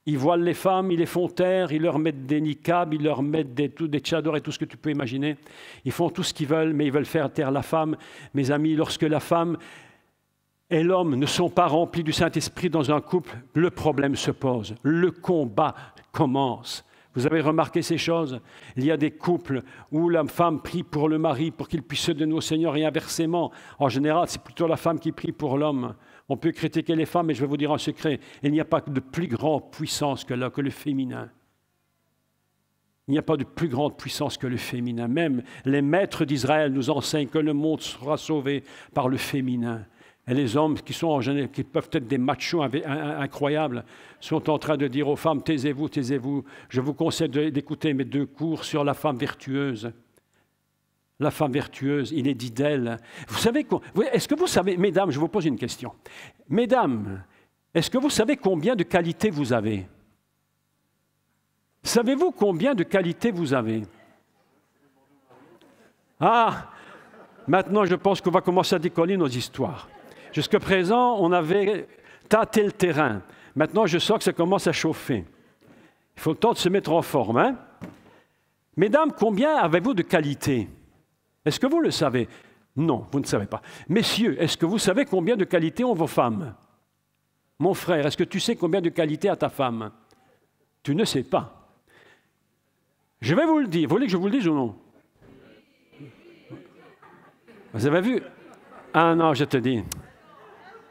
ils voilent les femmes, ils les font taire, ils leur mettent des niqabs, ils leur mettent des tchadors et tout ce que tu peux imaginer. Ils font tout ce qu'ils veulent, mais ils veulent faire taire la femme. Mes amis, lorsque la femme et l'homme ne sont pas remplis du Saint-Esprit dans un couple, le problème se pose, le combat commence. Vous avez remarqué ces choses? Il y a des couples où la femme prie pour le mari pour qu'il puisse se donner au Seigneur et inversement. En général, c'est plutôt la femme qui prie pour l'homme. On peut critiquer les femmes, mais je vais vous dire un secret, il n'y a pas de plus grande puissance que le féminin. Il n'y a pas de plus grande puissance que le féminin. Même les maîtres d'Israël nous enseignent que le monde sera sauvé par le féminin. Et les hommes qui sont en général, qui peuvent être des machos incroyables, sont en train de dire aux femmes, taisez-vous, taisez-vous. Je vous conseille d'écouter mes 2 cours sur la femme vertueuse. La femme vertueuse, il est dit d'elle. Vous savez, est-ce que vous savez, mesdames, je vous pose une question. Mesdames, est-ce que vous savez combien de qualités vous avez? Savez-vous combien de qualités vous avez? Ah, maintenant je pense qu'on va commencer à décoller nos histoires. Jusqu'à présent, on avait tâté le terrain. Maintenant, je sens que ça commence à chauffer. Il faut le temps de se mettre en forme. Hein? Mesdames, combien avez-vous de qualités? Est-ce que vous le savez? Non, vous ne savez pas. Messieurs, est-ce que vous savez combien de qualités ont vos femmes? Mon frère, est-ce que tu sais combien de qualités a ta femme? Tu ne sais pas. Je vais vous le dire. Vous voulez que je vous le dise ou non? Vous avez vu? Ah non, je te dis.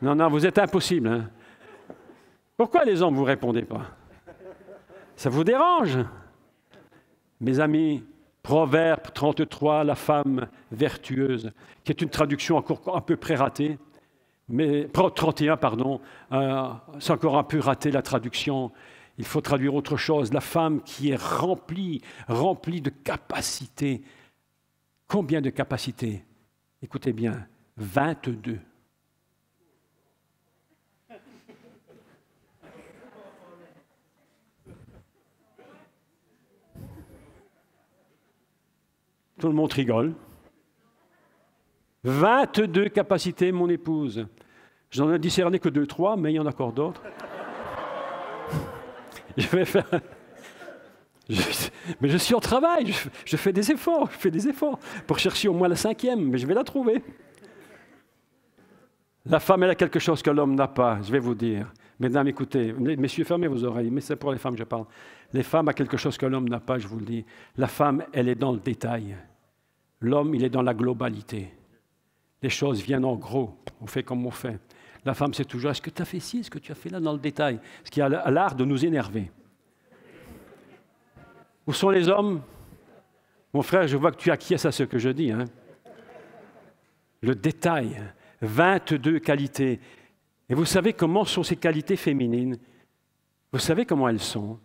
Non, vous êtes impossible. Hein? Pourquoi les hommes ne vous répondez pas? Ça vous dérange? Mes amis, Proverbe 33, la femme vertueuse, qui est une traduction encore à peu près ratée, mais 31, pardon, c'est encore un peu raté la traduction. Il faut traduire autre chose. La femme qui est remplie de capacités. Combien de capacités? Écoutez bien, 22. Tout le monde rigole. 22 capacités, mon épouse. J'en ai discerné que 2, 3, mais il y en a encore d'autres. Je vais faire... Mais je suis au travail, je fais des efforts, pour chercher au moins la 5e, mais je vais la trouver. La femme, elle a quelque chose que l'homme n'a pas, je vais vous dire. Mesdames, écoutez, messieurs, fermez vos oreilles, mais c'est pour les femmes que je parle. Les femmes ont quelque chose que l'homme n'a pas, je vous le dis. La femme, elle est dans le détail. L'homme, il est dans la globalité. Les choses viennent en gros, on fait comme on fait. La femme, c'est toujours, est-ce que tu as fait ci, est-ce que tu as fait là, dans le détail? Ce qui a l'art de nous énerver. Où sont les hommes? Mon frère, je vois que tu acquiesces à ce que je dis. Hein? Le détail, 22 qualités. Et vous savez comment sont ces qualités féminines? Vous savez comment elles sont?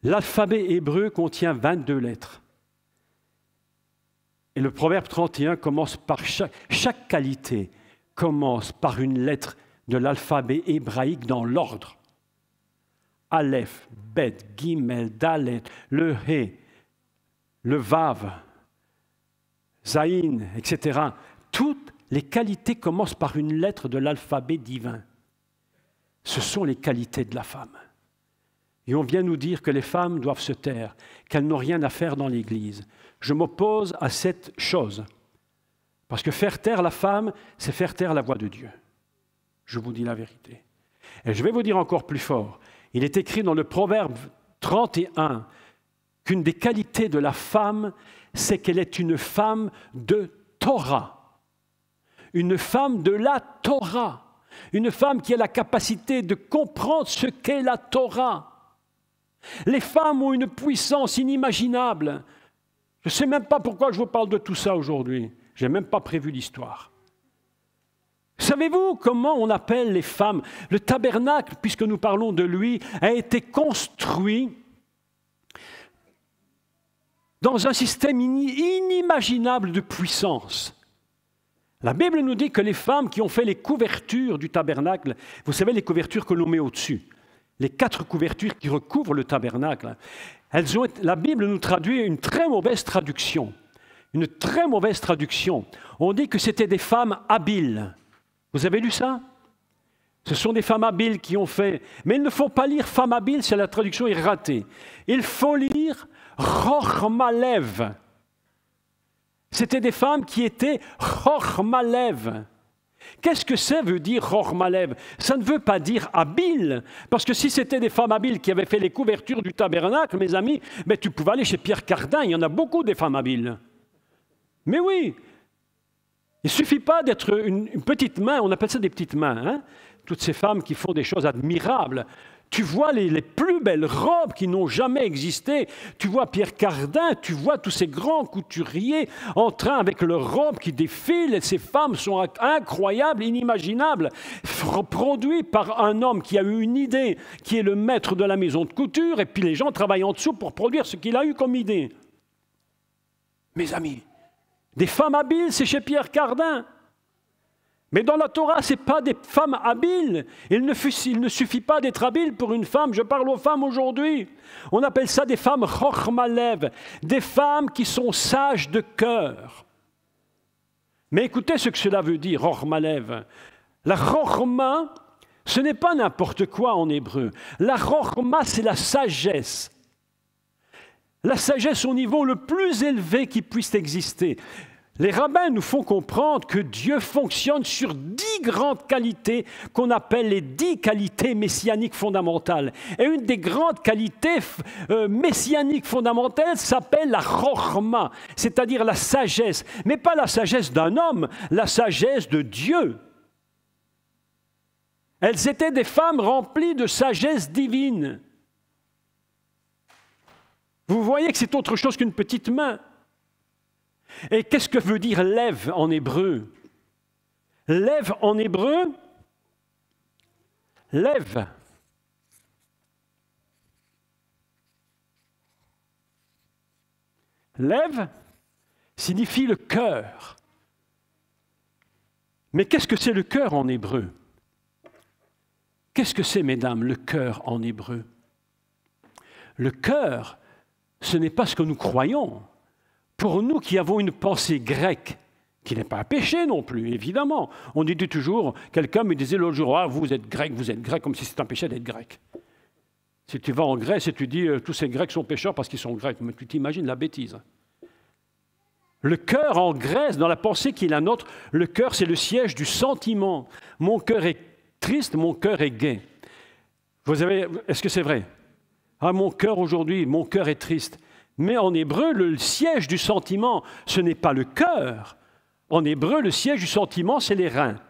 L'alphabet hébreu contient 22 lettres. Et le Proverbe 31 commence par chaque qualité commence par une lettre de l'alphabet hébraïque dans l'ordre. Aleph, Bet, Gimel, Dalet, le He, le Vav, Zaïn, etc. Toutes les qualités commencent par une lettre de l'alphabet divin. Ce sont les qualités de la femme. Et on vient nous dire que les femmes doivent se taire, qu'elles n'ont rien à faire dans l'Église. Je m'oppose à cette chose. Parce que faire taire la femme, c'est faire taire la voix de Dieu. Je vous dis la vérité. Et je vais vous dire encore plus fort. Il est écrit dans le Proverbe 31 qu'une des qualités de la femme, c'est qu'elle est une femme de Torah. Une femme de la Torah. Une femme qui a la capacité de comprendre ce qu'est la Torah. Les femmes ont une puissance inimaginable. Je ne sais même pas pourquoi je vous parle de tout ça aujourd'hui. Je n'ai même pas prévu l'histoire. Savez-vous comment on appelle les femmes? Le tabernacle, puisque nous parlons de lui, a été construit dans un système inimaginable de puissance. La Bible nous dit que les femmes qui ont fait les couvertures du tabernacle, vous savez les couvertures que l'on met au-dessus, les 4 couvertures qui recouvrent le tabernacle, la Bible nous traduit une très mauvaise traduction. Une très mauvaise traduction. On dit que c'était des femmes habiles. Vous avez lu ça? Ce sont des femmes habiles qui ont fait... Mais il ne faut pas lire femme habile si la traduction est ratée. Il faut lire Chormalev. C'était des femmes qui étaient Chormalev. Qu'est-ce que ça veut dire Chormalev? Ça ne veut pas dire habile. Parce que si c'était des femmes habiles qui avaient fait les couvertures du tabernacle, mes amis, mais tu pouvais aller chez Pierre Cardin, il y en a beaucoup des femmes habiles. Mais oui, il ne suffit pas d'être une petite main, on appelle ça des petites mains, hein? Toutes ces femmes qui font des choses admirables. Tu vois les plus belles robes qui n'ont jamais existé. Tu vois Pierre Cardin, tu vois tous ces grands couturiers en train avec leurs robes qui défilent. Et ces femmes sont incroyables, inimaginables, produites par un homme qui a eu une idée, qui est le maître de la maison de couture, et puis les gens travaillent en dessous pour produire ce qu'il a eu comme idée. Mes amis, des femmes habiles, c'est chez Pierre Cardin. Mais dans la Torah, ce n'est pas des femmes habiles. Il ne suffit pas d'être habile pour une femme. Je parle aux femmes aujourd'hui. On appelle ça des femmes chormalev, des femmes qui sont sages de cœur. Mais écoutez ce que cela veut dire, chormalev. La chorma, ce n'est pas n'importe quoi en hébreu. La chorma, c'est la sagesse. La sagesse au niveau le plus élevé qui puisse exister. Les rabbins nous font comprendre que Dieu fonctionne sur 10 grandes qualités qu'on appelle les 10 qualités messianiques fondamentales. Et une des grandes qualités messianiques fondamentales s'appelle la chokhma, c'est-à-dire la sagesse. Mais pas la sagesse d'un homme, la sagesse de Dieu. Elles étaient des femmes remplies de sagesse divine. Vous voyez que c'est autre chose qu'une petite main. Et qu'est-ce que veut dire lève en hébreu? Lève en hébreu, lève. Lève signifie le cœur. Mais qu'est-ce que c'est le cœur en hébreu? Qu'est-ce que c'est, mesdames, le cœur en hébreu? Le cœur, ce n'est pas ce que nous croyons. Pour nous qui avons une pensée grecque, qui n'est pas un péché non plus, évidemment. On dit toujours, quelqu'un me disait l'autre jour, ah, vous êtes grec, comme si c'était un péché d'être grec. Si tu vas en Grèce et tu dis, tous ces Grecs sont pécheurs parce qu'ils sont grecs, mais tu t'imagines la bêtise. Le cœur en Grèce, dans la pensée qui est la nôtre, le cœur c'est le siège du sentiment. Mon cœur est triste, mon cœur est gai. Est-ce que c'est vrai? Ah, mon cœur aujourd'hui, mon cœur est triste. Mais en hébreu, le siège du sentiment, ce n'est pas le cœur. En hébreu, le siège du sentiment, c'est les reins.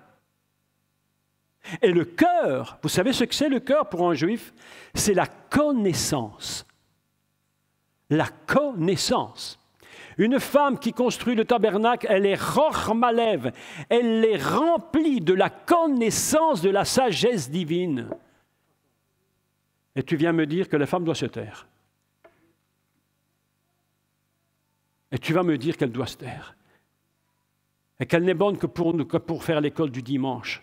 Et le cœur, vous savez ce que c'est le cœur pour un juif? C'est la connaissance. La connaissance. Une femme qui construit le tabernacle, elle est chokhmalev, elle est remplie de la connaissance de la sagesse divine. Et tu viens me dire que la femme doit se taire. Et tu vas me dire qu'elle doit se taire. Et qu'elle n'est bonne que pour faire l'école du dimanche.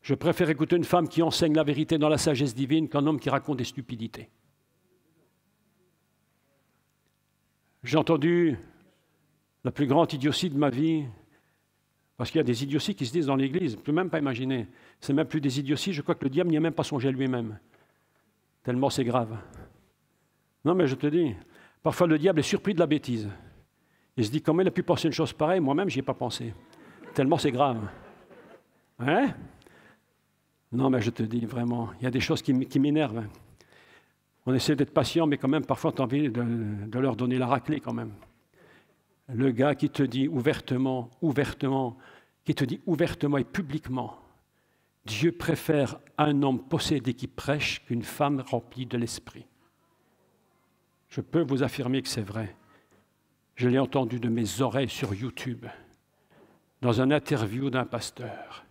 Je préfère écouter une femme qui enseigne la vérité dans la sagesse divine qu'un homme qui raconte des stupidités. J'ai entendu la plus grande idiotie de ma vie, parce qu'il y a des idioties qui se disent dans l'Église, je ne peux même pas imaginer. C'est même plus des idioties, je crois que le diable n'y a même pas songé lui-même. Tellement c'est grave. Non mais je te dis, parfois le diable est surpris de la bêtise. Il se dit, comment il a pu penser une chose pareille? Moi-même, je n'y ai pas pensé. Tellement c'est grave. Hein? Non mais je te dis vraiment, il y a des choses qui m'énervent. On essaie d'être patient, mais quand même, parfois, tu as envie de leur donner la raclée quand même. Le gars qui te dit ouvertement, qui te dit ouvertement et publiquement, Dieu préfère un homme possédé qui prêche qu'une femme remplie de l'esprit. Je peux vous affirmer que c'est vrai. Je l'ai entendu de mes oreilles sur YouTube, dans une interview d'un pasteur.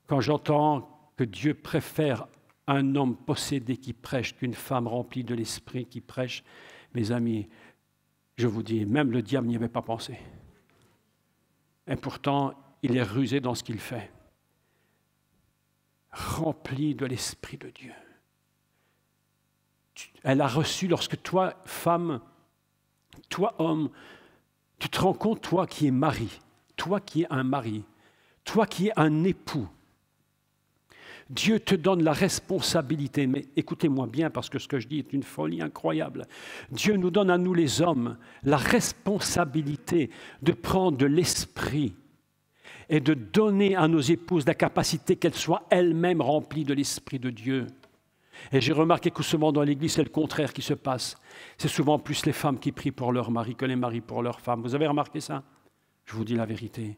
Quand j'entends que Dieu préfère un homme possédé qui prêche qu'une femme remplie de l'esprit qui prêche, mes amis, je vous dis, même le diable n'y avait pas pensé. Et pourtant, il est rusé dans ce qu'il fait. Rempli de l'esprit de Dieu. Elle a reçu, lorsque toi, femme, toi, homme, tu te rends compte, toi qui es mari, toi qui es un mari, toi qui es un époux, Dieu te donne la responsabilité, mais écoutez-moi bien parce que ce que je dis est une folie incroyable. Dieu nous donne à nous les hommes la responsabilité de prendre de l'esprit et de donner à nos épouses la capacité qu'elles soient elles-mêmes remplies de l'esprit de Dieu. Et j'ai remarqué que souvent dans l'Église, c'est le contraire qui se passe. C'est souvent plus les femmes qui prient pour leur mari que les maris pour leurs femmes. Vous avez remarqué ça? Je vous dis la vérité.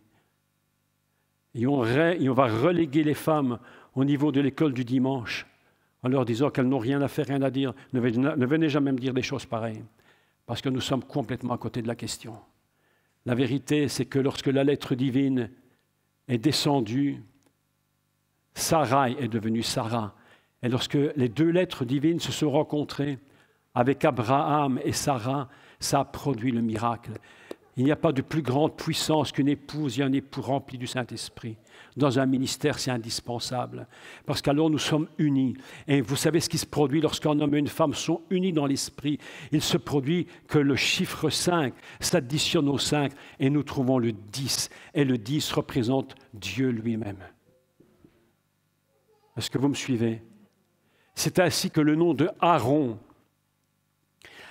Et on va reléguer les femmes au niveau de l'école du dimanche, en leur disant qu'elles n'ont rien à faire, rien à dire. Ne venez jamais me dire des choses pareilles, parce que nous sommes complètement à côté de la question. La vérité, c'est que lorsque la lettre divine est descendue, Sarai est devenue Sarah. Et lorsque les deux lettres divines se sont rencontrées avec Abraham et Sarah, ça a produit le miracle. Il n'y a pas de plus grande puissance qu'une épouse et un époux remplis du Saint-Esprit. Dans un ministère, c'est indispensable. Parce qu'alors, nous sommes unis. Et vous savez ce qui se produit lorsqu'un homme et une femme sont unis dans l'Esprit. Il se produit que le chiffre 5 s'additionne au 5 et nous trouvons le 10. Et le 10 représente Dieu lui-même. Est-ce que vous me suivez? C'est ainsi que le nom de Aaron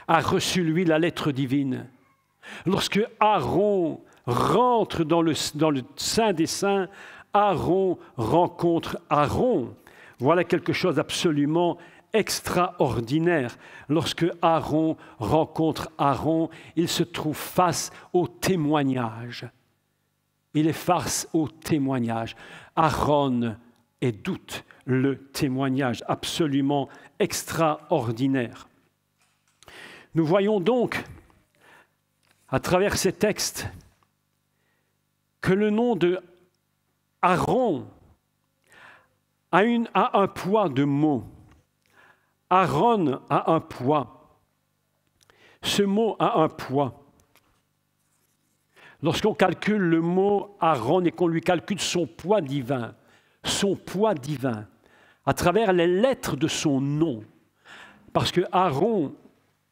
a reçu, lui, la lettre divine. Lorsque Aaron rentre dans le Saint des Saints, Aaron rencontre Aaron. Voilà quelque chose d'absolument extraordinaire. Lorsque Aaron rencontre Aaron, il se trouve face au témoignage. Il est face au témoignage. Aaron et doute le témoignage absolument extraordinaire. Nous voyons donc, à travers ces textes, que le nom de Aaron a un poids de mots. Aaron a un poids. Ce mot a un poids. Lorsqu'on calcule le mot Aaron et qu'on lui calcule son poids divin, à travers les lettres de son nom, parce que Aaron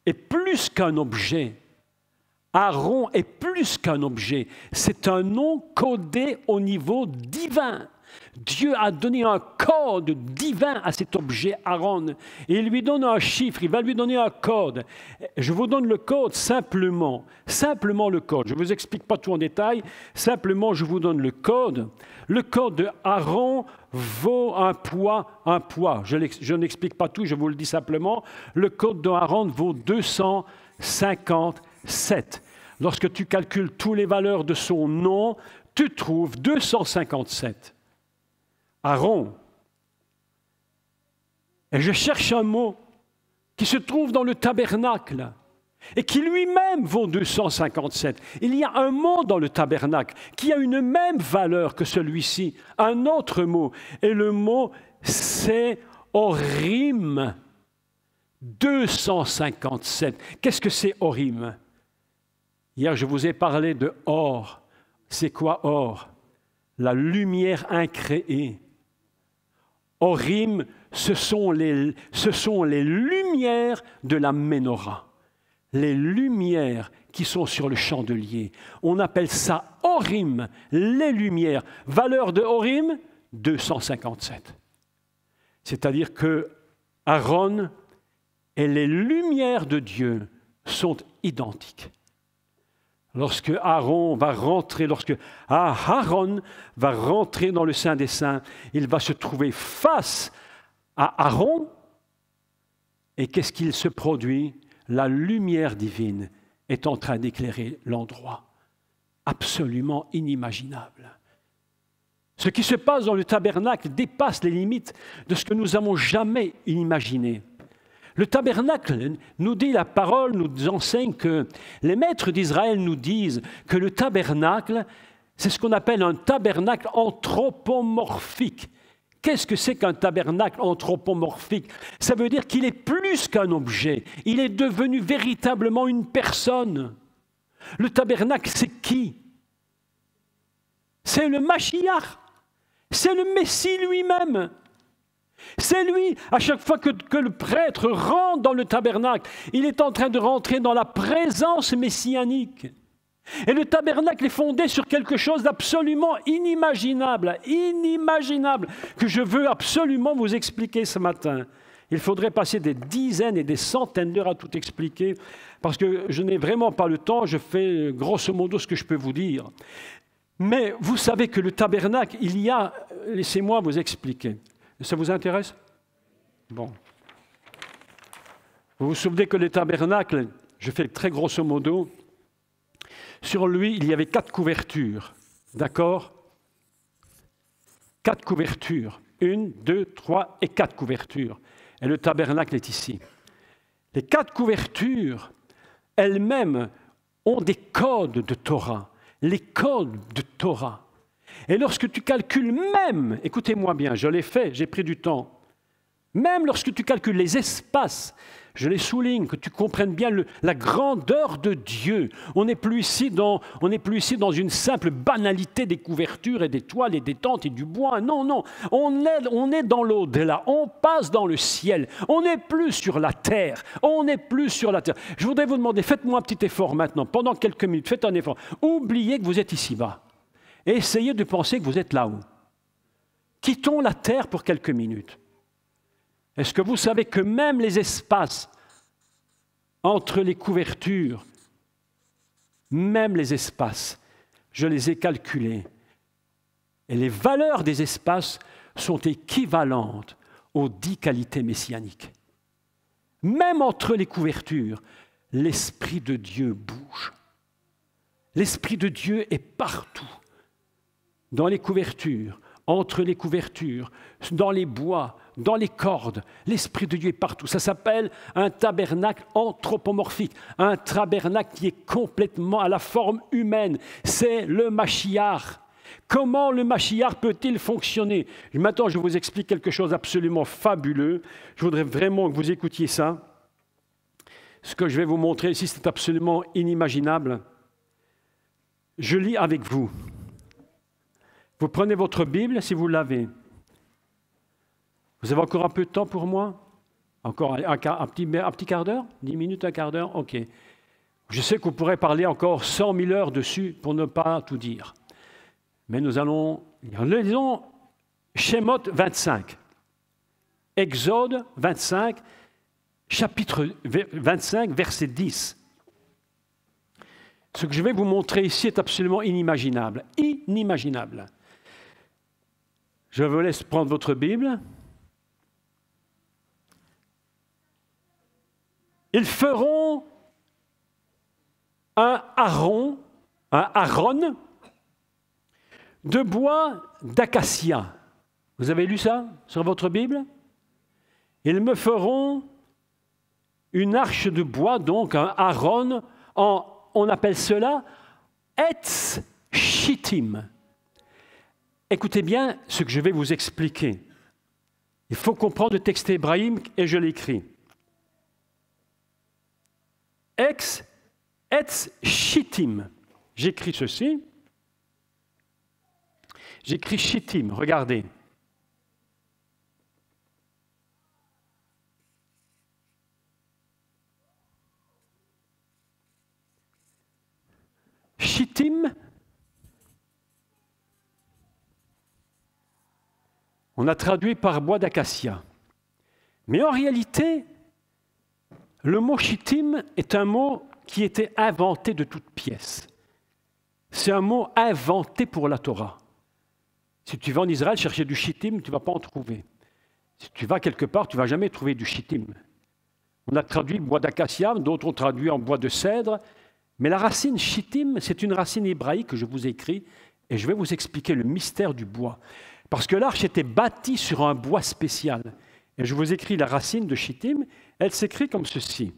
est plus qu'un objet. Aaron est plus qu'un objet. C'est un nom codé au niveau divin. Dieu a donné un code divin à cet objet Aaron. Et il lui donne un chiffre, il va lui donner un code. Je vous donne le code simplement le code. Je ne vous explique pas tout en détail, simplement je vous donne le code. Le code de Aaron vaut un poids. Je n'explique pas tout, je vous le dis simplement. Le code de Aaron vaut 257. Lorsque tu calcules toutes les valeurs de son nom, tu trouves 257. Aaron. Et je cherche un mot qui se trouve dans le tabernacle et qui lui-même vaut 257. Il y a un mot dans le tabernacle qui a une même valeur que celui-ci, un autre mot. Et le mot, c'est Orim. 257. Qu'est-ce que c'est Orim? Hier, je vous ai parlé de or. C'est quoi or? La lumière incréée. Orim, ce sont les lumières de la Ménorah. Les lumières qui sont sur le chandelier. On appelle ça Orim, les lumières. Valeur de Orim, 257. C'est-à-dire que Aaron et les lumières de Dieu sont identiques. Lorsque Aaron va rentrer dans le Saint des Saints, il va se trouver face à Aaron. Et qu'est-ce qu'il se produit? La lumière divine est en train d'éclairer l'endroit. Absolument inimaginable. Ce qui se passe dans le tabernacle dépasse les limites de ce que nous n'avons jamais imaginé. Le tabernacle, nous dit la parole, nous enseigne que les maîtres d'Israël nous disent que le tabernacle, c'est ce qu'on appelle un tabernacle anthropomorphique. Qu'est-ce que c'est qu'un tabernacle anthropomorphique? Ça veut dire qu'il est plus qu'un objet, il est devenu véritablement une personne. Le tabernacle, c'est qui? C'est le Mashiach, c'est le Messie lui-même. C'est lui, à chaque fois que le prêtre rentre dans le tabernacle, il est en train de rentrer dans la présence messianique. Et le tabernacle est fondé sur quelque chose d'absolument inimaginable, que je veux absolument vous expliquer ce matin. Il faudrait passer des dizaines et des centaines d'heures à tout expliquer, parce que je n'ai vraiment pas le temps, je fais grosso modo ce que je peux vous dire. Mais vous savez que le tabernacle, il y a, laissez-moi vous expliquer. Ça vous intéresse? Bon. Vous vous souvenez que le tabernacle, je fais très grosso modo, sur lui, il y avait 4 couvertures. D'accord? 4 couvertures. 1, 2, 3 et 4 couvertures. Et le tabernacle est ici. Les 4 couvertures, elles-mêmes, ont des codes de Torah. Les codes de Torah. Et lorsque tu calcules même, écoutez-moi bien, je l'ai fait, j'ai pris du temps, même lorsque tu calcules les espaces, je les souligne, que tu comprennes bien la grandeur de Dieu. On n'est plus ici dans une simple banalité des couvertures et des toiles et des tentes et du bois. Non, non, on est dans l'au-delà, on passe dans le ciel. On n'est plus sur la terre, Je voudrais vous demander, faites-moi un petit effort maintenant, pendant quelques minutes, faites un effort. Oubliez que vous êtes ici-bas. Et essayez de penser que vous êtes là-haut. Quittons la terre pour quelques minutes. Est-ce que vous savez que même les espaces entre les couvertures même les espaces. Je les ai calculés. Et les valeurs des espaces sont équivalentes aux 10 qualités messianiques. Même entre les couvertures, l'Esprit de Dieu bouge. L'Esprit de Dieu est partout. Dans les couvertures, entre les couvertures, dans les bois, dans les cordes. L'Esprit de Dieu est partout. Ça s'appelle un tabernacle anthropomorphique, un tabernacle qui est complètement à la forme humaine. C'est le Mashiach. Comment le Mashiach peut-il fonctionner? Maintenant, je vous explique quelque chose d'absolument fabuleux. Je voudrais vraiment que vous écoutiez ça. Ce que je vais vous montrer ici, c'est absolument inimaginable. Je lis avec vous. Vous prenez votre Bible, si vous l'avez. Vous avez encore un peu de temps pour moi? Encore un petit quart d'heure? 10 minutes, un quart d'heure? OK. Je sais que vous pourrez parler encore 100 000 heures dessus pour ne pas tout dire. Mais nous allons lire. Lisons Shemot 25. Exode 25, chapitre 25, verset 10. Ce que je vais vous montrer ici est absolument inimaginable. Inimaginable. Je vous laisse prendre votre Bible. Ils feront un Aaron de bois d'acacia. Vous avez lu ça sur votre Bible? Ils me feront une arche de bois, donc un Aaron, on appelle cela Etz Shittim. Écoutez bien ce que je vais vous expliquer. Il faut comprendre le texte hébraïque et je l'écris. Etz Shittim. J'écris ceci. J'écris Shittim, regardez. Shittim, on a traduit par bois d'acacia. Mais en réalité, le mot Shittim est un mot qui était inventé de toutes pièces. C'est un mot inventé pour la Torah. Si tu vas en Israël chercher du Shittim, tu ne vas pas en trouver. Si tu vas quelque part, tu ne vas jamais trouver du Shittim. On a traduit bois d'acacia, d'autres ont traduit en bois de cèdre. Mais la racine Shittim, c'est une racine hébraïque que je vous écris et je vais vous expliquer le mystère du bois. Parce que l'arche était bâtie sur un bois spécial. Et je vous écris la racine de Shittim, elle s'écrit comme ceci.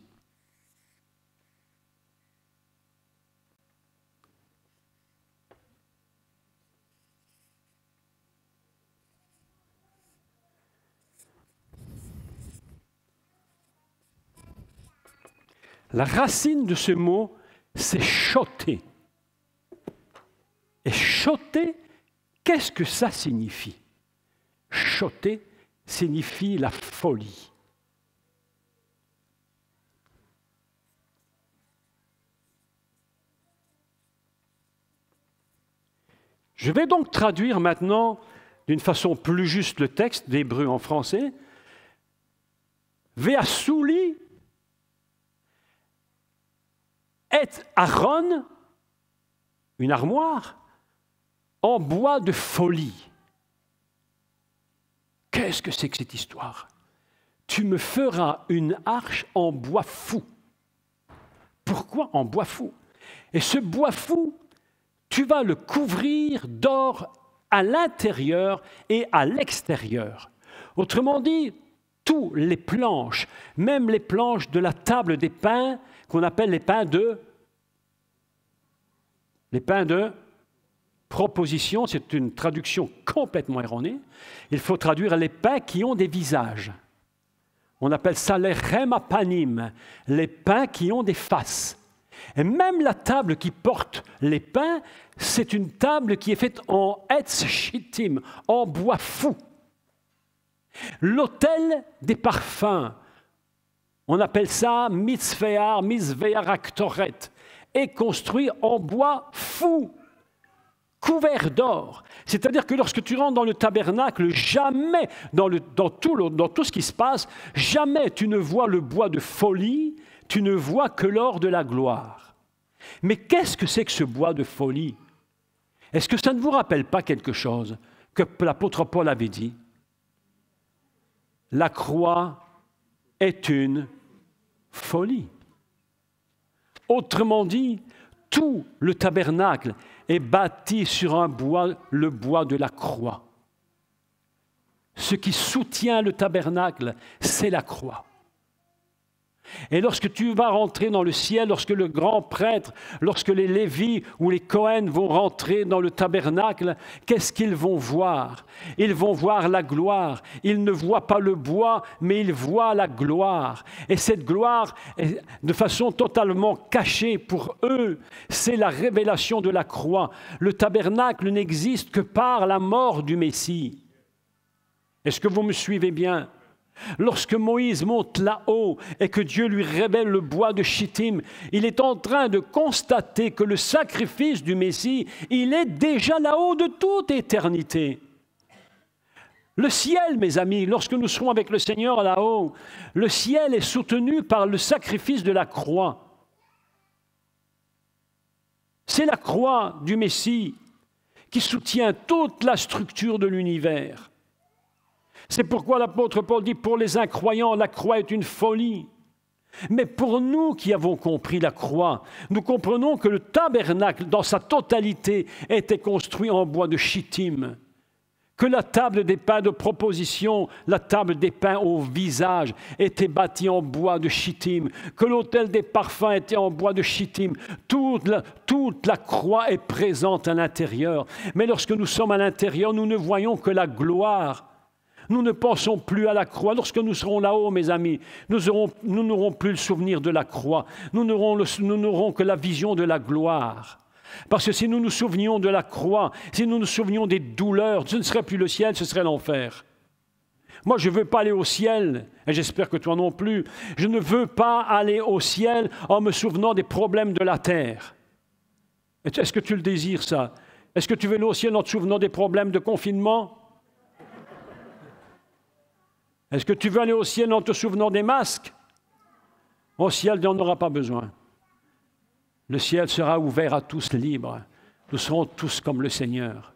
La racine de ce mot, c'est choter. Et choter, qu'est-ce que ça signifie? Choter signifie la folie. Je vais donc traduire maintenant d'une façon plus juste le texte d'Hébreu en français. Ve'asuli et Aaron, une armoire, en bois de folie. Qu'est-ce que c'est que cette histoire? Tu me feras une arche en bois fou. Pourquoi en bois fou? Et ce bois fou, tu vas le couvrir d'or à l'intérieur et à l'extérieur. Autrement dit, toutes les planches, même les planches de la table des pains, qu'on appelle les pains de proposition, c'est une traduction complètement erronée. Il faut traduire les pains qui ont des visages. On appelle ça les lechem apanim, les pains qui ont des faces. Et même la table qui porte les pains, c'est une table qui est faite en etz shittim, en bois fou. L'autel des parfums, on appelle ça mitzvear aktoret, est construit en bois fou, couvert d'or. C'est-à-dire que lorsque tu rentres dans le tabernacle, jamais, dans tout ce qui se passe, jamais tu ne vois le bois de folie, tu ne vois que l'or de la gloire. Mais qu'est-ce que c'est que ce bois de folie? Est-ce que ça ne vous rappelle pas quelque chose que l'apôtre Paul avait dit? La croix est une folie. Autrement dit, tout le tabernacle est bâti sur un bois, le bois de la croix. Ce qui soutient le tabernacle, c'est la croix. Et lorsque tu vas rentrer dans le ciel, lorsque le grand prêtre, lorsque les Lévites ou les Cohen vont rentrer dans le tabernacle, qu'est-ce qu'ils vont voir? Ils vont voir la gloire. Ils ne voient pas le bois, mais ils voient la gloire. Et cette gloire, de façon totalement cachée pour eux, c'est la révélation de la croix. Le tabernacle n'existe que par la mort du Messie. Est-ce que vous me suivez bien? Lorsque Moïse monte là-haut et que Dieu lui révèle le bois de Chittim, il est en train de constater que le sacrifice du Messie, il est déjà là-haut de toute éternité. Le ciel, mes amis, lorsque nous serons avec le Seigneur là-haut, le ciel est soutenu par le sacrifice de la croix. C'est la croix du Messie qui soutient toute la structure de l'univers. C'est pourquoi l'apôtre Paul dit, pour les incroyants, la croix est une folie. Mais pour nous qui avons compris la croix, nous comprenons que le tabernacle, dans sa totalité, était construit en bois de Chittim. Que la table des pains de proposition, la table des pains au visage, était bâtie en bois de Chittim. Que l'autel des parfums était en bois de Chittim. Toute la croix est présente à l'intérieur. Mais lorsque nous sommes à l'intérieur, nous ne voyons que la gloire. Nous ne pensons plus à la croix. Lorsque nous serons là-haut, mes amis, nous n'aurons plus le souvenir de la croix. Nous n'aurons que la vision de la gloire. Parce que si nous nous souvenions de la croix, si nous nous souvenions des douleurs, ce ne serait plus le ciel, ce serait l'enfer. Moi, je ne veux pas aller au ciel, et j'espère que toi non plus. Je ne veux pas aller au ciel en me souvenant des problèmes de la terre. Est-ce que tu le désires, ça? Est-ce que tu veux aller au ciel en te souvenant des problèmes de confinement? Est-ce que tu veux aller au ciel en te souvenant des masques? Au ciel, on n'aura pas besoin. Le ciel sera ouvert à tous, libre. Nous serons tous comme le Seigneur.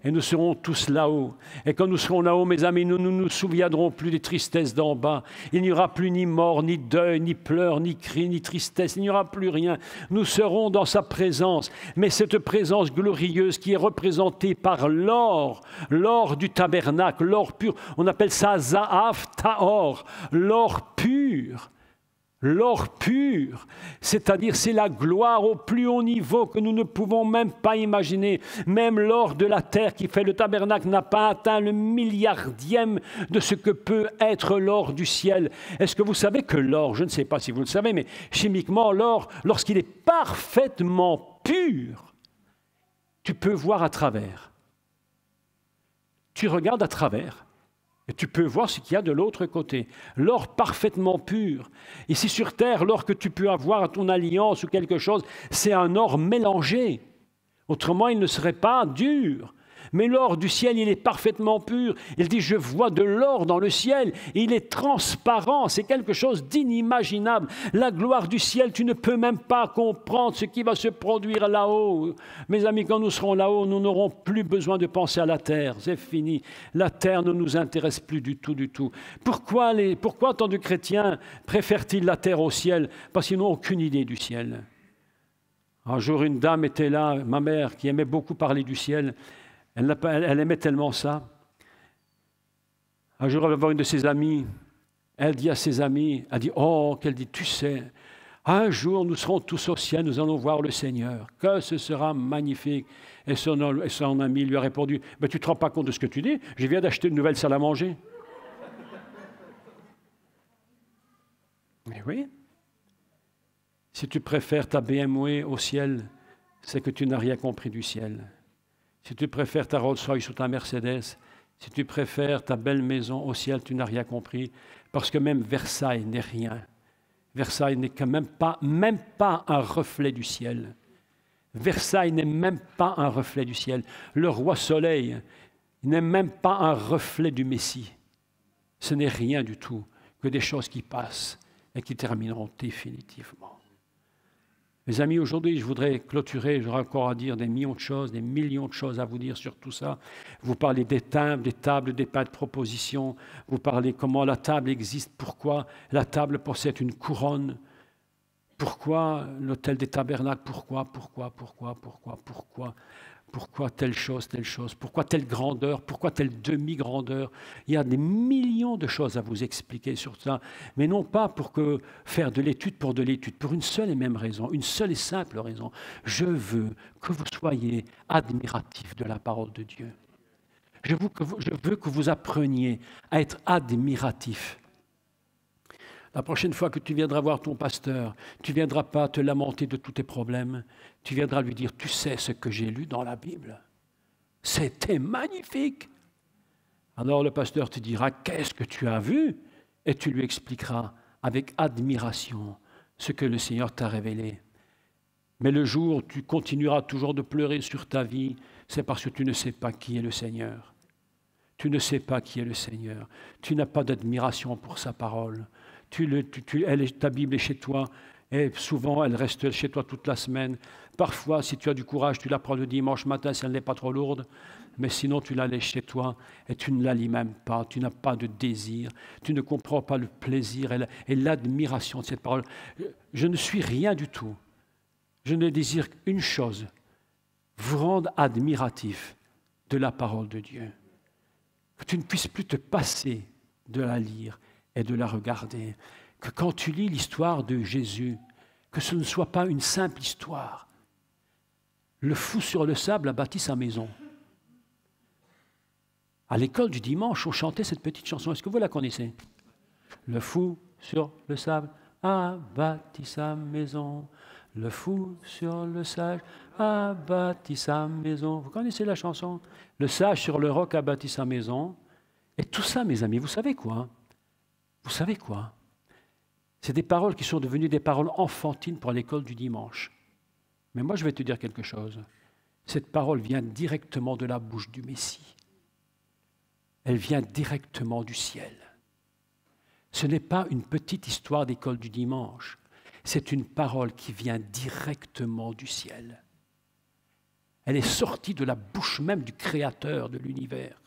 Et nous serons tous là-haut. Et quand nous serons là-haut, mes amis, nous ne nous souviendrons plus des tristesses d'en bas. Il n'y aura plus ni mort, ni deuil, ni pleurs, ni cris, ni tristesse. Il n'y aura plus rien. Nous serons dans sa présence. Mais cette présence glorieuse qui est représentée par l'or du tabernacle, l'or pur, on appelle ça Za'af Ta'or, l'or pur. L'or pur, c'est-à-dire c'est la gloire au plus haut niveau que nous ne pouvons même pas imaginer. Même l'or de la terre qui fait le tabernacle n'a pas atteint le milliardième de ce que peut être l'or du ciel. Est-ce que vous savez que l'or, je ne sais pas si vous le savez, mais chimiquement l'or, lorsqu'il est parfaitement pur, tu peux voir à travers. Tu regardes à travers. Et tu peux voir ce qu'il y a de l'autre côté. L'or parfaitement pur. Ici sur terre, l'or que tu peux avoir à ton alliance ou quelque chose, c'est un or mélangé. Autrement, il ne serait pas dur. Mais l'or du ciel, il est parfaitement pur. Il dit, je vois de l'or dans le ciel. Il est transparent. C'est quelque chose d'inimaginable. La gloire du ciel, tu ne peux même pas comprendre ce qui va se produire là-haut. Mes amis, quand nous serons là-haut, nous n'aurons plus besoin de penser à la terre. C'est fini. La terre ne nous intéresse plus du tout, du tout. Pourquoi tant de chrétiens préfèrent-ils la terre au ciel? Parce qu'ils n'ont aucune idée du ciel. Un jour, une dame était là, ma mère, qui aimait beaucoup parler du ciel. Elle aimait tellement ça. Un jour, elle va voir une de ses amies. Elle dit à ses amis, elle dit, oh, qu'elle dit, tu sais, un jour, nous serons tous au ciel, nous allons voir le Seigneur. Que ce sera magnifique. Et son ami lui a répondu, ben, tu ne te rends pas compte de ce que tu dis? Je viens d'acheter une nouvelle salle à manger. Mais oui. Si tu préfères ta BMW au ciel, c'est que tu n'as rien compris du ciel. Si tu préfères ta Rolls-Royce ou ta Mercedes, si tu préfères ta belle maison au ciel, tu n'as rien compris. Parce que même Versailles n'est rien. Versailles n'est que même pas un reflet du ciel. Versailles n'est même pas un reflet du ciel. Le roi Soleil n'est même pas un reflet du Messie. Ce n'est rien du tout que des choses qui passent et qui termineront définitivement. Mes amis, aujourd'hui, je voudrais clôturer, j'aurais encore à dire des millions de choses, des millions de choses à vous dire sur tout ça. Vous parlez des tables, des pains de proposition, vous parlez comment la table existe, pourquoi la table possède une couronne, pourquoi l'autel des tabernacles, pourquoi telle chose, pourquoi telle grandeur, pourquoi telle demi-grandeur. Il y a des millions de choses à vous expliquer sur ça, mais non pas pour faire de l'étude pour de l'étude, pour une seule et même raison, une seule et simple raison. Je veux que vous soyez admiratifs de la parole de Dieu. Je veux que vous appreniez à être admiratifs. La prochaine fois que tu viendras voir ton pasteur, tu ne viendras pas te lamenter de tous tes problèmes. Tu viendras lui dire, tu sais ce que j'ai lu dans la Bible. C'était magnifique. Alors le pasteur te dira, qu'est-ce que tu as vu? Et tu lui expliqueras avec admiration ce que le Seigneur t'a révélé. Mais le jour où tu continueras toujours de pleurer sur ta vie, c'est parce que tu ne sais pas qui est le Seigneur. Tu ne sais pas qui est le Seigneur. Tu n'as pas d'admiration pour sa parole. Ta Bible est chez toi, et souvent elle reste chez toi toute la semaine. Parfois, si tu as du courage, tu la prends le dimanche matin si elle n'est pas trop lourde, mais sinon tu la laisses chez toi et tu ne la lis même pas, tu n'as pas de désir, tu ne comprends pas le plaisir et l'admiration de cette parole. Je ne suis rien du tout. Je ne désire qu'une chose, vous rendre admiratif de la parole de Dieu. Que tu ne puisses plus te passer de la lire et de la regarder. Que quand tu lis l'histoire de Jésus, que ce ne soit pas une simple histoire. Le fou sur le sable a bâti sa maison. À l'école du dimanche, on chantait cette petite chanson. Est-ce que vous la connaissez? Le fou sur le sable a bâti sa maison. Le fou sur le sage a bâti sa maison. Vous connaissez la chanson? Le sage sur le roc a bâti sa maison. Et tout ça, mes amis, vous savez quoi? Vous savez quoi? C'est des paroles qui sont devenues des paroles enfantines pour l'école du dimanche. Mais moi, je vais te dire quelque chose. Cette parole vient directement de la bouche du Messie. Elle vient directement du ciel. Ce n'est pas une petite histoire d'école du dimanche. C'est une parole qui vient directement du ciel. Elle est sortie de la bouche même du Créateur de l'univers.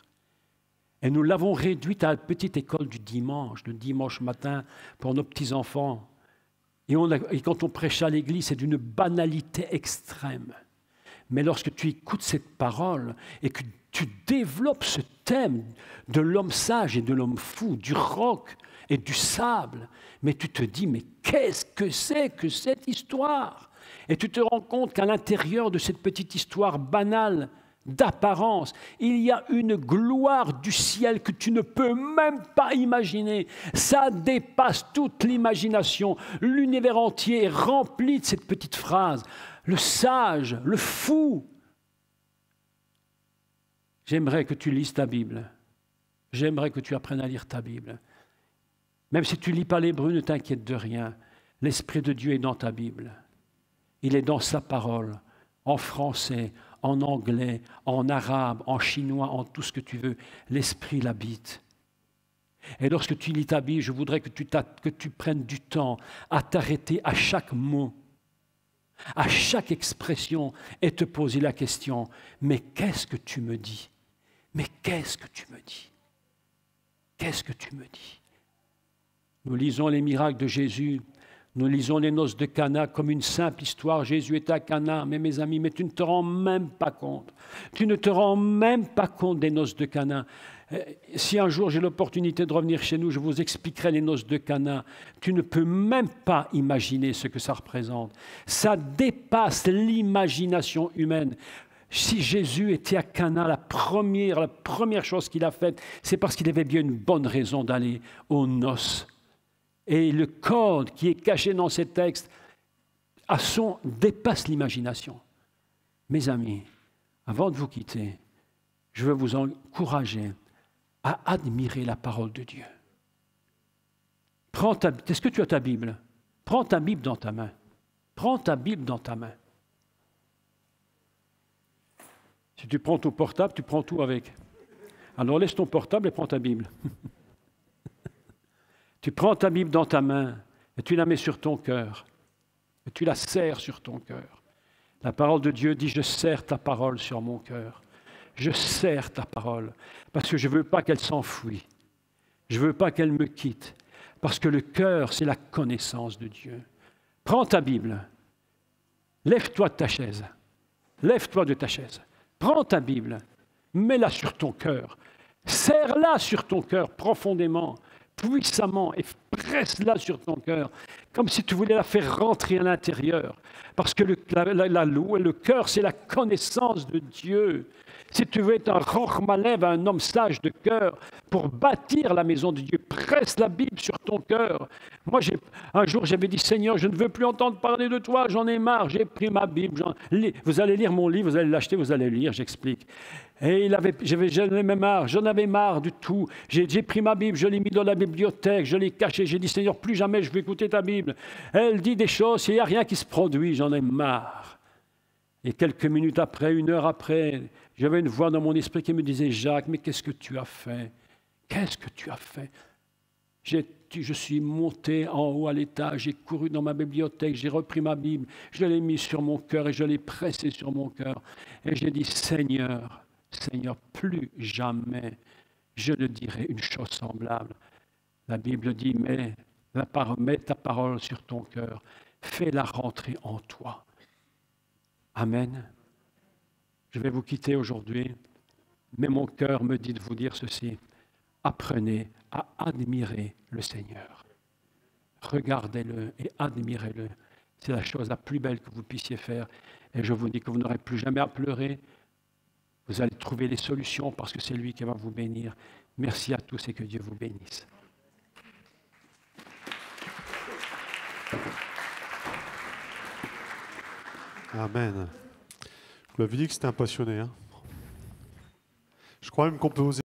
Et nous l'avons réduite à la petite école du dimanche, le dimanche matin, pour nos petits-enfants. Et quand on prêche à l'église, c'est d'une banalité extrême. Mais lorsque tu écoutes cette parole et que tu développes ce thème de l'homme sage et de l'homme fou, du roc et du sable, mais tu te dis, mais qu'est-ce que c'est que cette histoire? Et tu te rends compte qu'à l'intérieur de cette petite histoire banale, d'apparence, il y a une gloire du ciel que tu ne peux même pas imaginer. Ça dépasse toute l'imagination. L'univers entier est rempli de cette petite phrase. Le sage, le fou. J'aimerais que tu lises ta Bible. J'aimerais que tu apprennes à lire ta Bible. Même si tu ne lis pas l'hébreu, ne t'inquiète de rien. L'Esprit de Dieu est dans ta Bible. Il est dans sa parole, en français, en anglais, en arabe, en chinois, en tout ce que tu veux. L'Esprit l'habite. Et lorsque tu lis ta Bible, je voudrais que tu prennes du temps à t'arrêter à chaque mot, à chaque expression et te poser la question, mais qu'est-ce que tu me dis? Mais qu'est-ce que tu me dis? Qu'est-ce que tu me dis? Nous lisons les miracles de Jésus. Nous lisons les noces de Cana comme une simple histoire. Jésus est à Cana, mais mes amis, mais tu ne te rends même pas compte. Tu ne te rends même pas compte des noces de Cana. Si un jour j'ai l'opportunité de revenir chez nous, je vous expliquerai les noces de Cana. Tu ne peux même pas imaginer ce que ça représente. Ça dépasse l'imagination humaine. Si Jésus était à Cana, la première chose qu'il a faite, c'est parce qu'il avait bien une bonne raison d'aller aux noces. Et le code qui est caché dans ces textes dépasse l'imagination. Mes amis, avant de vous quitter, je veux vous encourager à admirer la parole de Dieu. Est-ce que tu as ta Bible? Prends ta Bible dans ta main. Prends ta Bible dans ta main. Si tu prends ton portable, tu prends tout avec. Alors laisse ton portable et prends ta Bible. Tu prends ta Bible dans ta main et tu la mets sur ton cœur. Et tu la serres sur ton cœur. La parole de Dieu dit, je serre ta parole sur mon cœur. Je serre ta parole parce que je ne veux pas qu'elle s'enfuit. Je ne veux pas qu'elle me quitte. Parce que le cœur, c'est la connaissance de Dieu. Prends ta Bible. Lève-toi de ta chaise. Lève-toi de ta chaise. Prends ta Bible. Mets-la sur ton cœur. Serre-la sur ton cœur profondément, puissamment, et presse-la sur ton cœur, comme si tu voulais la faire rentrer à l'intérieur. Parce que le cœur, c'est la connaissance de Dieu. Si tu veux être un Rochmalev, un homme sage de cœur, pour bâtir la maison de Dieu, presse la Bible sur ton cœur. Moi, un jour, j'avais dit, Seigneur, je ne veux plus entendre parler de toi, j'en ai marre, j'ai pris ma Bible. Vous allez lire mon livre, vous allez l'acheter, vous allez le lire, j'explique. Et j'en avais marre du tout. J'ai pris ma Bible, je l'ai mis dans la bibliothèque, je l'ai cachée. J'ai dit, Seigneur, plus jamais je vais écouter ta Bible. Elle dit des choses, il n'y a rien qui se produit, j'en ai marre. Et quelques minutes après, 1 heure après, j'avais une voix dans mon esprit qui me disait, Jacques, mais qu'est-ce que tu as fait? Qu'est-ce que tu as fait? Je suis monté en haut à l'étage, j'ai couru dans ma bibliothèque, j'ai repris ma Bible, je l'ai mise sur mon cœur et je l'ai pressée sur mon cœur. Et j'ai dit, Seigneur, plus jamais je ne dirai une chose semblable. La Bible dit, mets ta parole sur ton cœur, fais-la rentrer en toi. Amen. Je vais vous quitter aujourd'hui, mais mon cœur me dit de vous dire ceci. Apprenez à admirer le Seigneur. Regardez-le et admirez-le. C'est la chose la plus belle que vous puissiez faire. Et je vous dis que vous n'aurez plus jamais à pleurer. Vous allez trouver les solutions parce que c'est lui qui va vous bénir. Merci à tous et que Dieu vous bénisse. Amen. Vous l'avez dit que c'était un passionné. Hein, je crois même qu'on peut oser.